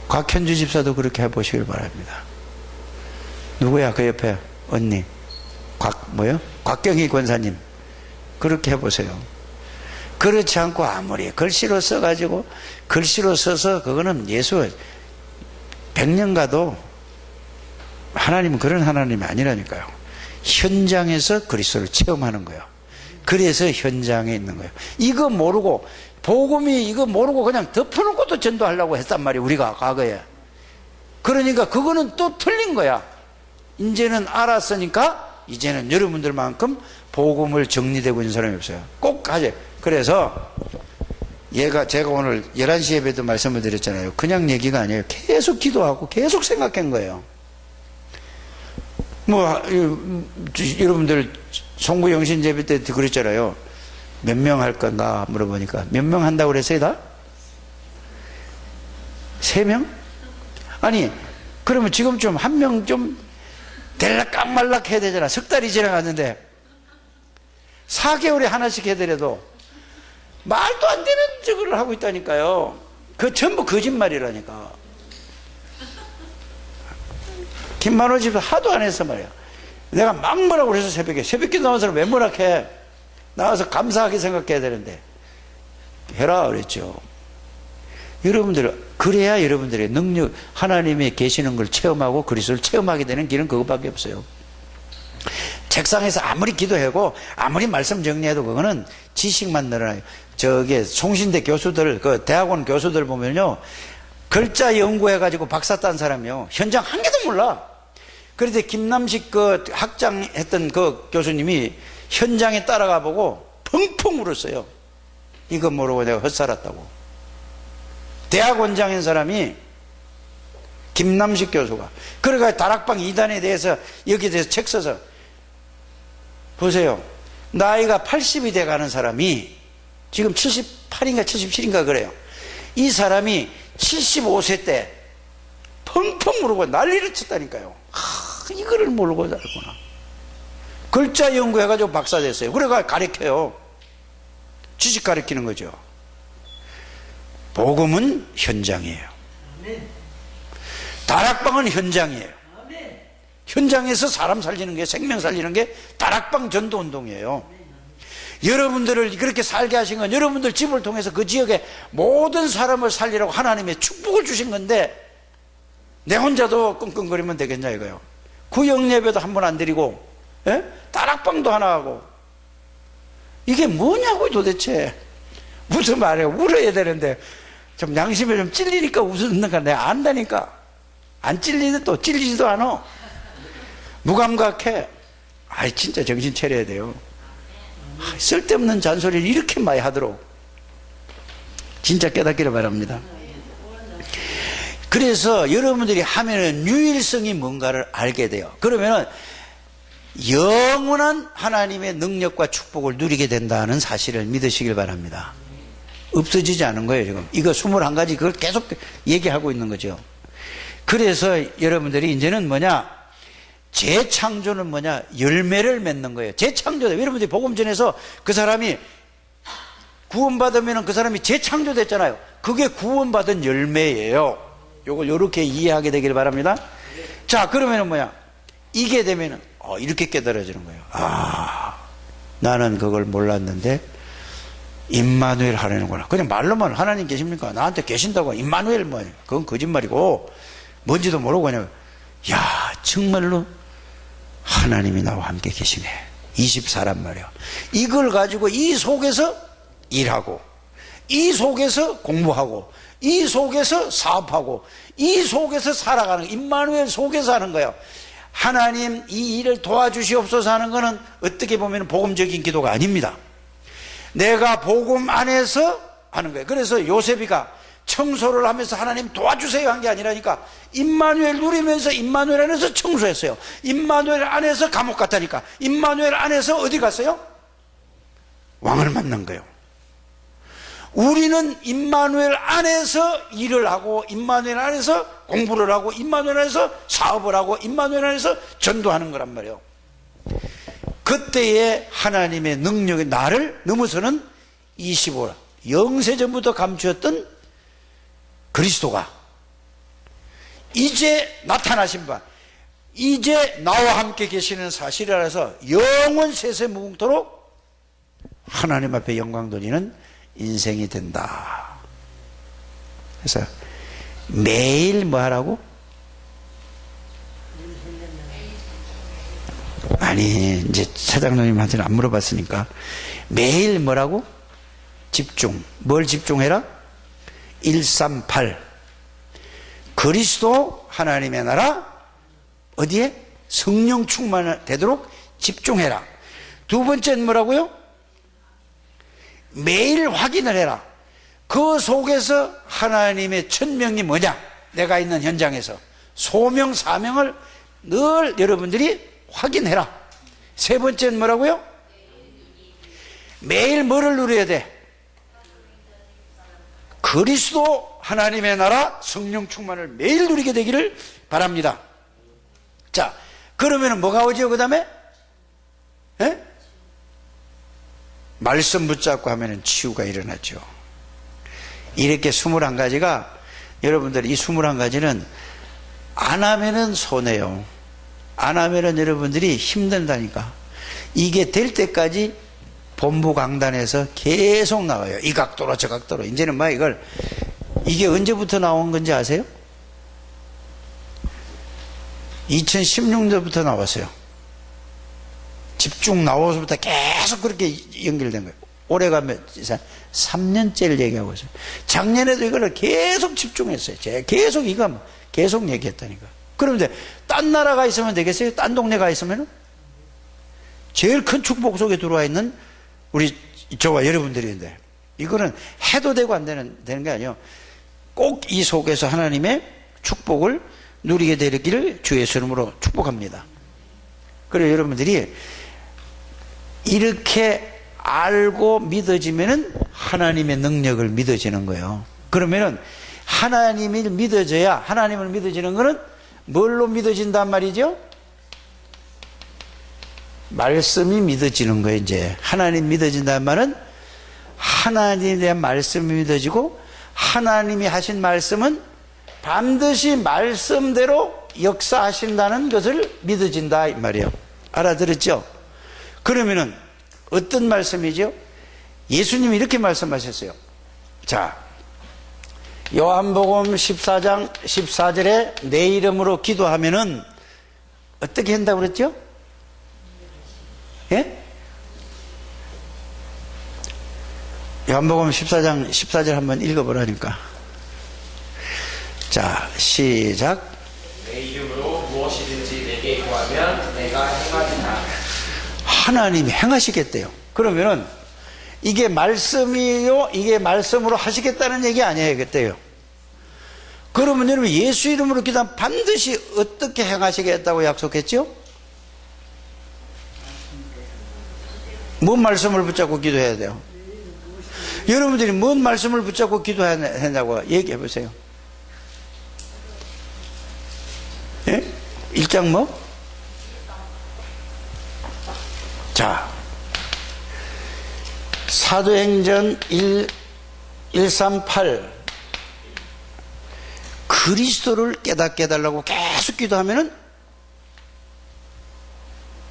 곽현주 집사도 그렇게 해보시길 바랍니다. 누구야 그 옆에 언니? 곽경희 권사님 그렇게 해보세요. 그렇지 않고 아무리 글씨로 써가지고 글씨로 써서 그거는 예수 100년 가도 하나님은 그런 하나님이 아니라니까요. 현장에서 그리스도를 체험하는 거예요. 그래서 현장에 있는 거예요. 이거 모르고 복음이 이거 모르고 그냥 덮어놓고 또 전도하려고 했단 말이에요. 우리가 과거에. 그러니까 그거는 또 틀린 거야. 이제는 알았으니까 이제는 여러분들만큼 복음을 정리되고 있는 사람이 없어요. 꼭 하세요. 그래서 제가 오늘 11시 예배도 말씀을 드렸잖아요. 그냥 얘기가 아니에요. 계속 기도하고 계속 생각한 거예요. 여러분들 송구영신 예배 때 그랬잖아요. 몇 명 할 건가 물어보니까 몇 명 한다고 그랬어요 다? 3명? 아니 그러면 지금 좀 한 명 좀 될락깜말락 해야 되잖아. 석 달이 지나갔는데 4개월에 하나씩 해더라도 말도 안 되는 저거를 하고 있다니까요. 그 전부 거짓말이라니까. 김만호 집도 하도 안 했어 말이야. 내가 막 뭐라고 그래서 새벽에 나온 사람 왜 뭐라 해? 나와서 감사하게 생각해야 되는데 해라 그랬죠. 여러분들 그래야 여러분들의 능력 하나님이 계시는 걸 체험하고 그리스도를 체험하게 되는 길은 그것밖에 없어요. 책상에서 아무리 기도하고 아무리 말씀 정리해도 그거는 지식만 늘어나요. 송신대 교수들 그 대학원 교수들 보면요 글자 연구해가지고 박사 딴 사람이요 현장 한 개도 몰라. 그런데 김남식 그 학장 했던 그 교수님이 현장에 따라가 보고 펑펑 울었어요. 이거 모르고 내가 헛살았다고. 대학원장인 사람이 김남식 교수가 그러니까 다락방 2단에 대해서 여기에 대해서 책 써서 보세요. 나이가 80이 돼가는 사람이 지금 78인가 77인가 그래요. 이 사람이 75세 때 펑펑 울고 난리를 쳤다니까요. 이거를 모르고 살구나. 글자 연구해가지고 박사 됐어요. 그래가 가르쳐요. 지식 가르치는 거죠. 복음은 현장이에요. 다락방은 현장이에요. 현장에서 사람 살리는 게 생명 살리는 게 다락방 전도 운동이에요. 여러분들을 그렇게 살게 하신 건 여러분들 집을 통해서 그 지역에 모든 사람을 살리라고 하나님의 축복을 주신 건데 내 혼자도 끙끙거리면 되겠냐 이거요. 구역 예배도 한 번 안 드리고 다락방도 하나 하고 이게 뭐냐고 도대체. 무슨 말이에요. 울어야 되는데 좀 양심에 좀 찔리니까 웃는가 내가 안다니까. 안 찔리는데 또 찔리지도 않아. 무감각해. 아이, 진짜 정신 차려야 돼요. 쓸데없는 잔소리를 이렇게 많이 하도록 진짜 깨닫기를 바랍니다. 그래서 여러분들이 하면은 유일성이 뭔가를 알게 돼요. 그러면은 영원한 하나님의 능력과 축복을 누리게 된다는 사실을 믿으시길 바랍니다. 없어지지 않은 거예요, 지금. 이거 21가지 그걸 계속 얘기하고 있는 거죠. 그래서 여러분들이 이제는 뭐냐? 재창조는 뭐냐? 열매를 맺는 거예요. 재창조. 여러분들이 복음 전해서 그 사람이 구원받으면 그 사람이 재창조됐잖아요. 그게 구원받은 열매예요. 요걸 요렇게 이해하게 되길 바랍니다. 자, 그러면은 뭐야? 이게 되면은 이렇게 깨달아지는 거예요. 아, 나는 그걸 몰랐는데 임마누엘 하라는구나. 그냥 말로만 하나님 계십니까? 나한테 계신다고 임마누엘 뭐야? 그건 거짓말이고 뭔지도 모르고 그냥 야, 정말로 하나님이 나와 함께 계시네. 24란 말이에요. 이걸 가지고 이 속에서 일하고, 이 속에서 공부하고, 이 속에서 사업하고, 이 속에서 살아가는, 임마누엘 속에서 하는 거예요. 하나님 이 일을 도와주시옵소서 하는 것은 어떻게 보면 복음적인 기도가 아닙니다. 내가 복음 안에서 하는 거예요. 그래서 요셉이가 청소를 하면서 하나님 도와주세요 한 게 아니라니까, 임마누엘 누리면서 임마누엘 안에서 청소했어요. 임마누엘 안에서 감옥 갔다니까. 임마누엘 안에서 어디 갔어요? 왕을 만난 거예요. 우리는 임마누엘 안에서 일을 하고, 임마누엘 안에서 공부를 하고, 임마누엘 안에서 사업을 하고, 임마누엘 안에서 전도하는 거란 말이에요. 그때의 하나님의 능력이 나를 넘어서는 25라 영세전부터 감추었던 그리스도가 이제 나타나신 바, 이제 나와 함께 계시는 사실이라서 영원 세세무궁토록 하나님 앞에 영광 돌리는 인생이 된다. 그래서 매일 뭐 하라고? 아니, 이제 사장님한테는 안 물어봤으니까 매일 뭐라고? 집중. 뭘 집중해라? 138 그리스도 하나님의 나라 어디에? 성령 충만되도록 집중해라. 두 번째는 뭐라고요? 매일 확인을 해라. 그 속에서 하나님의 천명이 뭐냐? 내가 있는 현장에서 소명 사명을 늘 여러분들이 확인해라. 세 번째는 뭐라고요? 매일 뭐를 누려야 돼? 그리스도 하나님의 나라 성령 충만을 매일 누리게 되기를 바랍니다. 자, 그러면 뭐가 오죠? 그 다음에 말씀 붙잡고 하면 치유가 일어나죠. 이렇게 21가지가 여러분들, 이 21가지는 안 하면은 손해요. 안 하면은 여러분들이 힘든다니까. 이게 될 때까지 본부 강단에서 계속 나와요. 이 각도로 저 각도로. 이제는 막 이게 언제부터 나온 건지 아세요? 2016년부터 나왔어요. 집중 나와서부터 계속 그렇게 연결된 거예요. 올해 가면 3년째를 얘기하고 있어요. 작년에도 이걸 계속 집중했어요. 제가 계속 계속 얘기했다니까. 그런데 딴 나라가 있으면 되겠어요? 딴 동네가 있으면? 제일 큰 축복 속에 들어와 있는 우리 저와 여러분들인데, 이거는 해도 되고 안 되는 게 아니에요. 꼭 이 속에서 하나님의 축복을 누리게 되기를 주 예수 이름으로 축복합니다. 그래서 여러분들이 이렇게 알고 믿어지면은 하나님의 능력을 믿어지는 거예요. 그러면은 하나님을 믿어져야, 하나님을 믿어지는 거는 뭘로 믿어진단 말이죠? 말씀이 믿어지는 거예요. 이제 하나님 믿어진다는 말은 하나님에 대한 말씀이 믿어지고, 하나님이 하신 말씀은 반드시 말씀대로 역사하신다는 것을 믿어진다 이 말이에요. 알아들었죠? 그러면은 어떤 말씀이죠? 예수님이 이렇게 말씀하셨어요. 자, 요한복음 14장 14절에 내 이름으로 기도하면은 어떻게 한다고 그랬죠? 예? 요한복음 14장 14절 한번 읽어보라니까. 자, 시작. 내 이름으로 무엇이든지 내게 구하면 내가 행하리라. 하나님이 행하시겠대요. 그러면은 이게 말씀이요, 이게 말씀으로 하시겠다는 얘기 아니겠대요. 그러면 여러분 예수 이름으로 기도하면 반드시 어떻게 행하시겠다고 약속했죠? 뭔 말씀을 붙잡고 기도해야 돼요? 여러분들이 뭔 말씀을 붙잡고 기도해야 되냐고 얘기해 보세요. 예? 1장 뭐? 자, 사도행전 138 그리스도를 깨닫게 해달라고 계속 기도하면은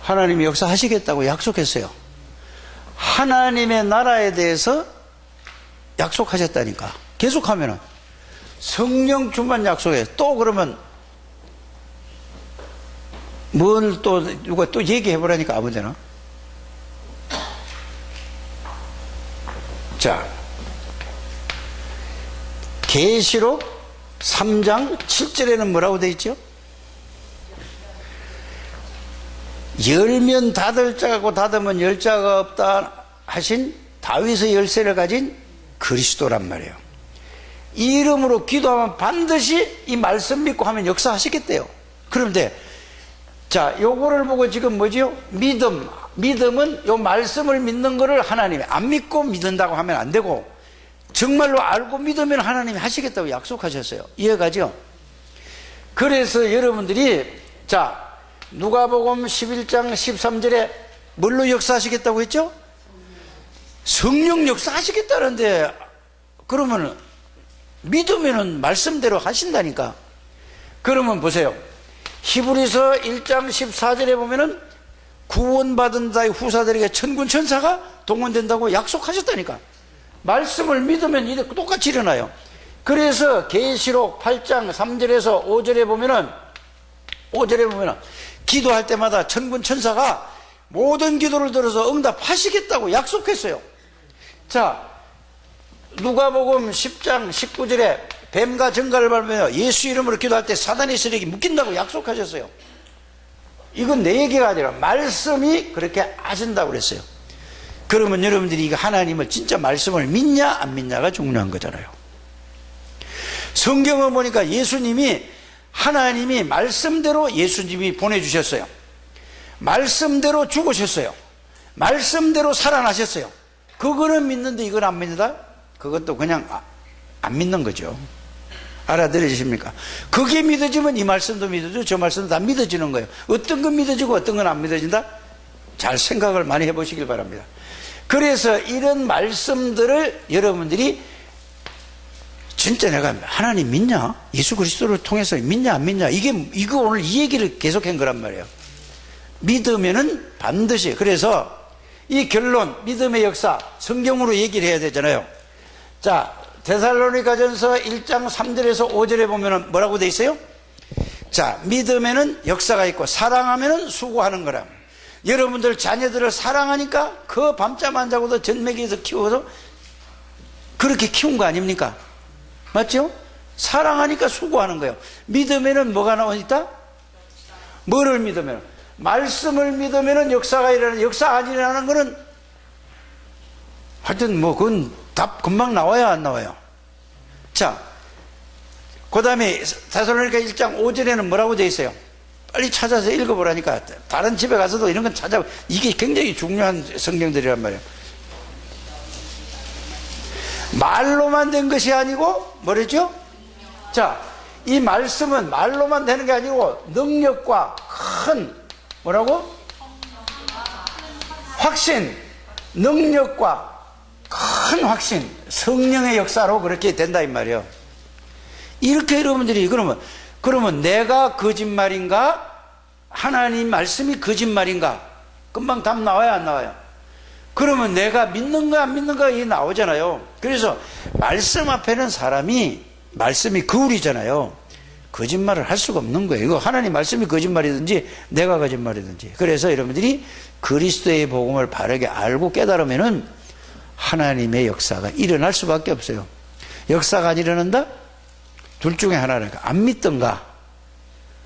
하나님이 역사하시겠다고 약속했어요. 하나님의 나라에 대해서 약속하셨다니까. 계속하면은 성령 충만 약속해. 또 그러면 뭘 또 누가 또 얘기해 보라니까 아무데나. 자, 계시록 3장 7절에는 뭐라고 되어 있죠? 열면 닫을 자고 닫으면 열 자가 없다 하신 다윗의 열쇠를 가진 그리스도란 말이에요. 이 이름으로 기도하면 반드시 이 말씀 믿고 하면 역사하시겠대요. 그런데 자, 요거를 보고 지금 뭐지요? 믿음은 요 말씀을 믿는 거를 하나님이 안 믿고 믿는다고 하면 안 되고 정말로 알고 믿으면 하나님이 하시겠다고 약속하셨어요. 이해가죠? 그래서 여러분들이 자, 누가복음 11장 13절에 뭘로 역사하시겠다고 했죠? 성령 역사하시겠다는데 그러면 믿으면 말씀대로 하신다니까. 그러면 보세요. 히브리서 1장 14절에 보면은 구원받은 자의 후사들에게 천군 천사가 동원된다고 약속하셨다니까. 말씀을 믿으면 이렇게 똑같이 일어나요. 그래서 계시록 8장 3절에서 5절에 보면은 기도할 때마다 천군 천사가 모든 기도를 들어서 응답하시겠다고 약속했어요. 자, 누가복음 10장 19절에 뱀과 정갈을 밟으며 예수 이름으로 기도할 때 사단의 세력이 묶인다고 약속하셨어요. 이건 내 얘기가 아니라 말씀이 그렇게 하신다고 그랬어요. 그러면 여러분들이 이거 하나님을 진짜 말씀을 믿냐 안 믿냐가 중요한 거잖아요. 성경을 보니까 예수님이 하나님이 말씀대로 예수님이 보내주셨어요. 말씀대로 죽으셨어요. 말씀대로 살아나셨어요. 그거는 믿는데 이건 안 믿는다? 그것도 그냥 안 믿는 거죠. 알아들으십니까? 그게 믿어지면 이 말씀도 믿어지고 저 말씀도 다 믿어지는 거예요. 어떤 건 믿어지고 어떤 건 안 믿어진다? 잘 생각을 많이 해보시길 바랍니다. 그래서 이런 말씀들을 여러분들이 진짜 내가 하나님 믿냐? 예수 그리스도를 통해서 믿냐 안 믿냐? 이거 오늘 이 얘기를 계속한 거란 말이에요. 믿으면은 반드시. 그래서 이 결론, 믿음의 역사, 성경으로 얘기를 해야 되잖아요. 자, 데살로니가전서 1장 3절에서 5절에 보면은 뭐라고 돼 있어요? 자, 믿음에는 역사가 있고 사랑하면은 수고하는 거라. 여러분들 자녀들을 사랑하니까 그 밤잠 안 자고도 젖먹이에서 키워서 그렇게 키운 거 아닙니까? 맞죠? 사랑하니까 수고하는 거예요. 믿음에는 뭐가 나와 있다? 뭐를 믿으면? 말씀을 믿으면은 역사가 일어나는, 역사 안 일어나는 거는 하여튼 뭐 그건 답 금방 나와야 안 나와요. 자, 그 다음에 데살로니가 1장 5절에는 뭐라고 되어 있어요? 빨리 찾아서 읽어보라니까. 다른 집에 가서도 이런 건 찾아보. 이게 굉장히 중요한 성경들이란 말이에요. 말로만 된 것이 아니고 뭐랬죠? 자, 이 말씀은 말로만 되는 게 아니고 능력과 큰 뭐라고? 확신, 능력과 큰 확신, 성령의 역사로 그렇게 된다 이 말이에요. 이렇게 여러분들이 그러면 내가 거짓말인가? 하나님 말씀이 거짓말인가? 금방 답 나와요 안 나와요? 그러면 내가 믿는가 안 믿는가 이게 나오잖아요. 그래서 말씀 앞에는 사람이 말씀이 거울이잖아요. 거짓말을 할 수가 없는 거예요. 이거 하나님 말씀이 거짓말이든지 내가 거짓말이든지. 그래서 여러분들이 그리스도의 복음을 바르게 알고 깨달으면은 하나님의 역사가 일어날 수밖에 없어요. 역사가 안 일어난다? 둘 중에 하나니까 안 믿든가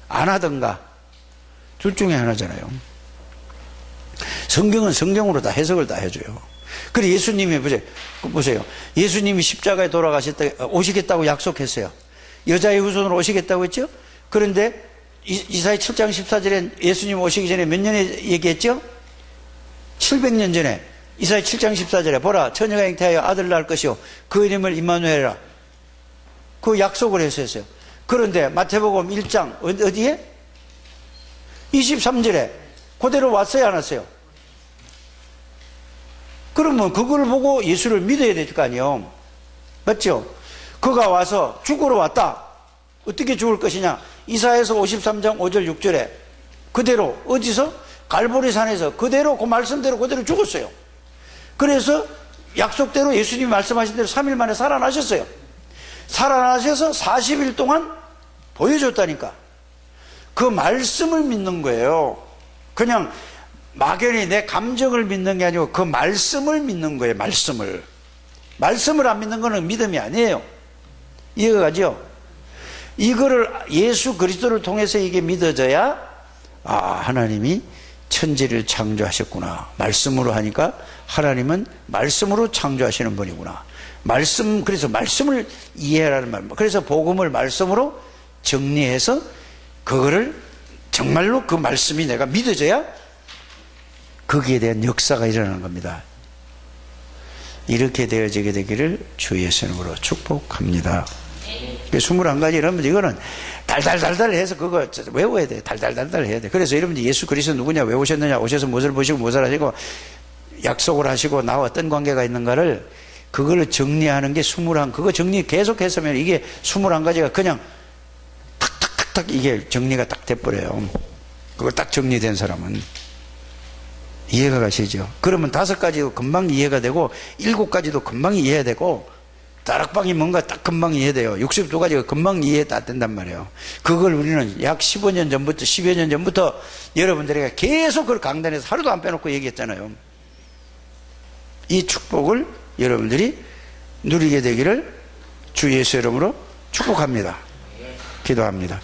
안 하든가 둘 중에 하나잖아요. 성경은 성경으로 다 해석을 다 해줘요. 그래 예수님이 보세요. 예수님이 십자가에 돌아가셨다 오시겠다고 약속했어요. 여자의 후손으로 오시겠다고 했죠. 그런데 이사야 7장 14절에 예수님 오시기 전에 몇 년에 얘기했죠? 700년 전에 이사야 7장 14절에 보라 처녀가 잉태하여 아들을 낳을 것이요 그 이름을 임마누엘이라 그 약속을 했었어요. 그런데 마태복음 1장 어디에? 23절에 그대로 왔어요 안 왔어요? 그러면 그걸 보고 예수를 믿어야 될 거 아니에요. 맞죠? 그가 와서 죽으러 왔다. 어떻게 죽을 것이냐? 이사야서 53장 5절 6절에 그대로 어디서? 갈보리산에서 그대로 그 말씀대로 그대로 죽었어요. 그래서 약속대로 예수님이 말씀하신 대로 3일 만에 살아나셨어요. 살아나셔서 40일 동안 보여줬다니까. 그 말씀을 믿는 거예요. 그냥 막연히 내 감정을 믿는 게 아니고 그 말씀을 믿는 거예요. 말씀을 안 믿는 거는 믿음이 아니에요. 이해가 가죠? 이거를 예수 그리스도를 통해서 이게 믿어져야 하나님이 천지를 창조하셨구나. 말씀으로 하니까 하나님은 말씀으로 창조하시는 분이구나. 그래서 말씀을 이해하라는 말. 그래서 복음을 말씀으로 정리해서 그거를 정말로 그 말씀이 내가 믿어져야 거기에 대한 역사가 일어나는 겁니다. 이렇게 되어지게 되기를 주 예수 이름으로 축복합니다. 21가지 여러분들 이거는 달달달달 해서 그거 외워야 돼. 달달달달 해야 돼. 그래서 여러분들 예수 그리스도 누구냐 왜 오셨느냐 오셔서 무엇을 보시고 무엇을 하시고 약속을 하시고 나와 어떤 관계가 있는가를 그걸 정리하는 게 21 그거 정리 계속 했으면 이게 21가지가 그냥 탁탁탁탁 이게 정리가 딱 돼버려요. 그거 딱 정리된 사람은 이해가 가시죠? 그러면 5가지도 금방 이해가 되고 7가지도 금방 이해되고 다락방이 뭔가 딱 금방 이해돼요. 62가지가 금방 이해 다 된단 말이에요. 그걸 우리는 약 15년 전부터 10여 년 전부터 여러분들에게 계속 그걸 강단에서 하루도 안 빼놓고 얘기했잖아요. 이 축복을 여러분들이 누리게 되기를 주 예수 이름으로 축복합니다. 기도합니다.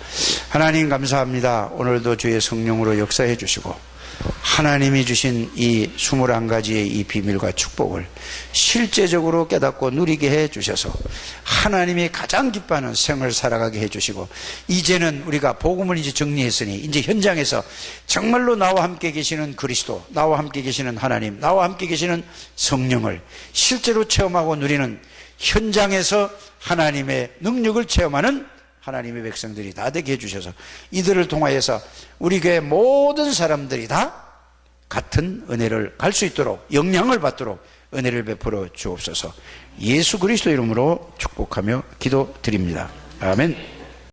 하나님 감사합니다. 오늘도 주의 성령으로 역사해 주시고 하나님이 주신 이 21가지의 이 비밀과 축복을 실제적으로 깨닫고 누리게 해 주셔서 하나님이 가장 기뻐하는 생을 살아가게 해 주시고 이제는 우리가 복음을 이제 정리했으니 이제 현장에서 정말로 나와 함께 계시는 그리스도, 나와 함께 계시는 하나님, 나와 함께 계시는 성령을 실제로 체험하고 누리는 현장에서 하나님의 능력을 체험하는 하나님의 백성들이 다 되게 해주셔서 이들을 통하여서 우리 교회 모든 사람들이 다 같은 은혜를 갈 수 있도록 영향을 받도록 은혜를 베풀어 주옵소서. 예수 그리스도 이름으로 축복하며 기도드립니다. 아멘.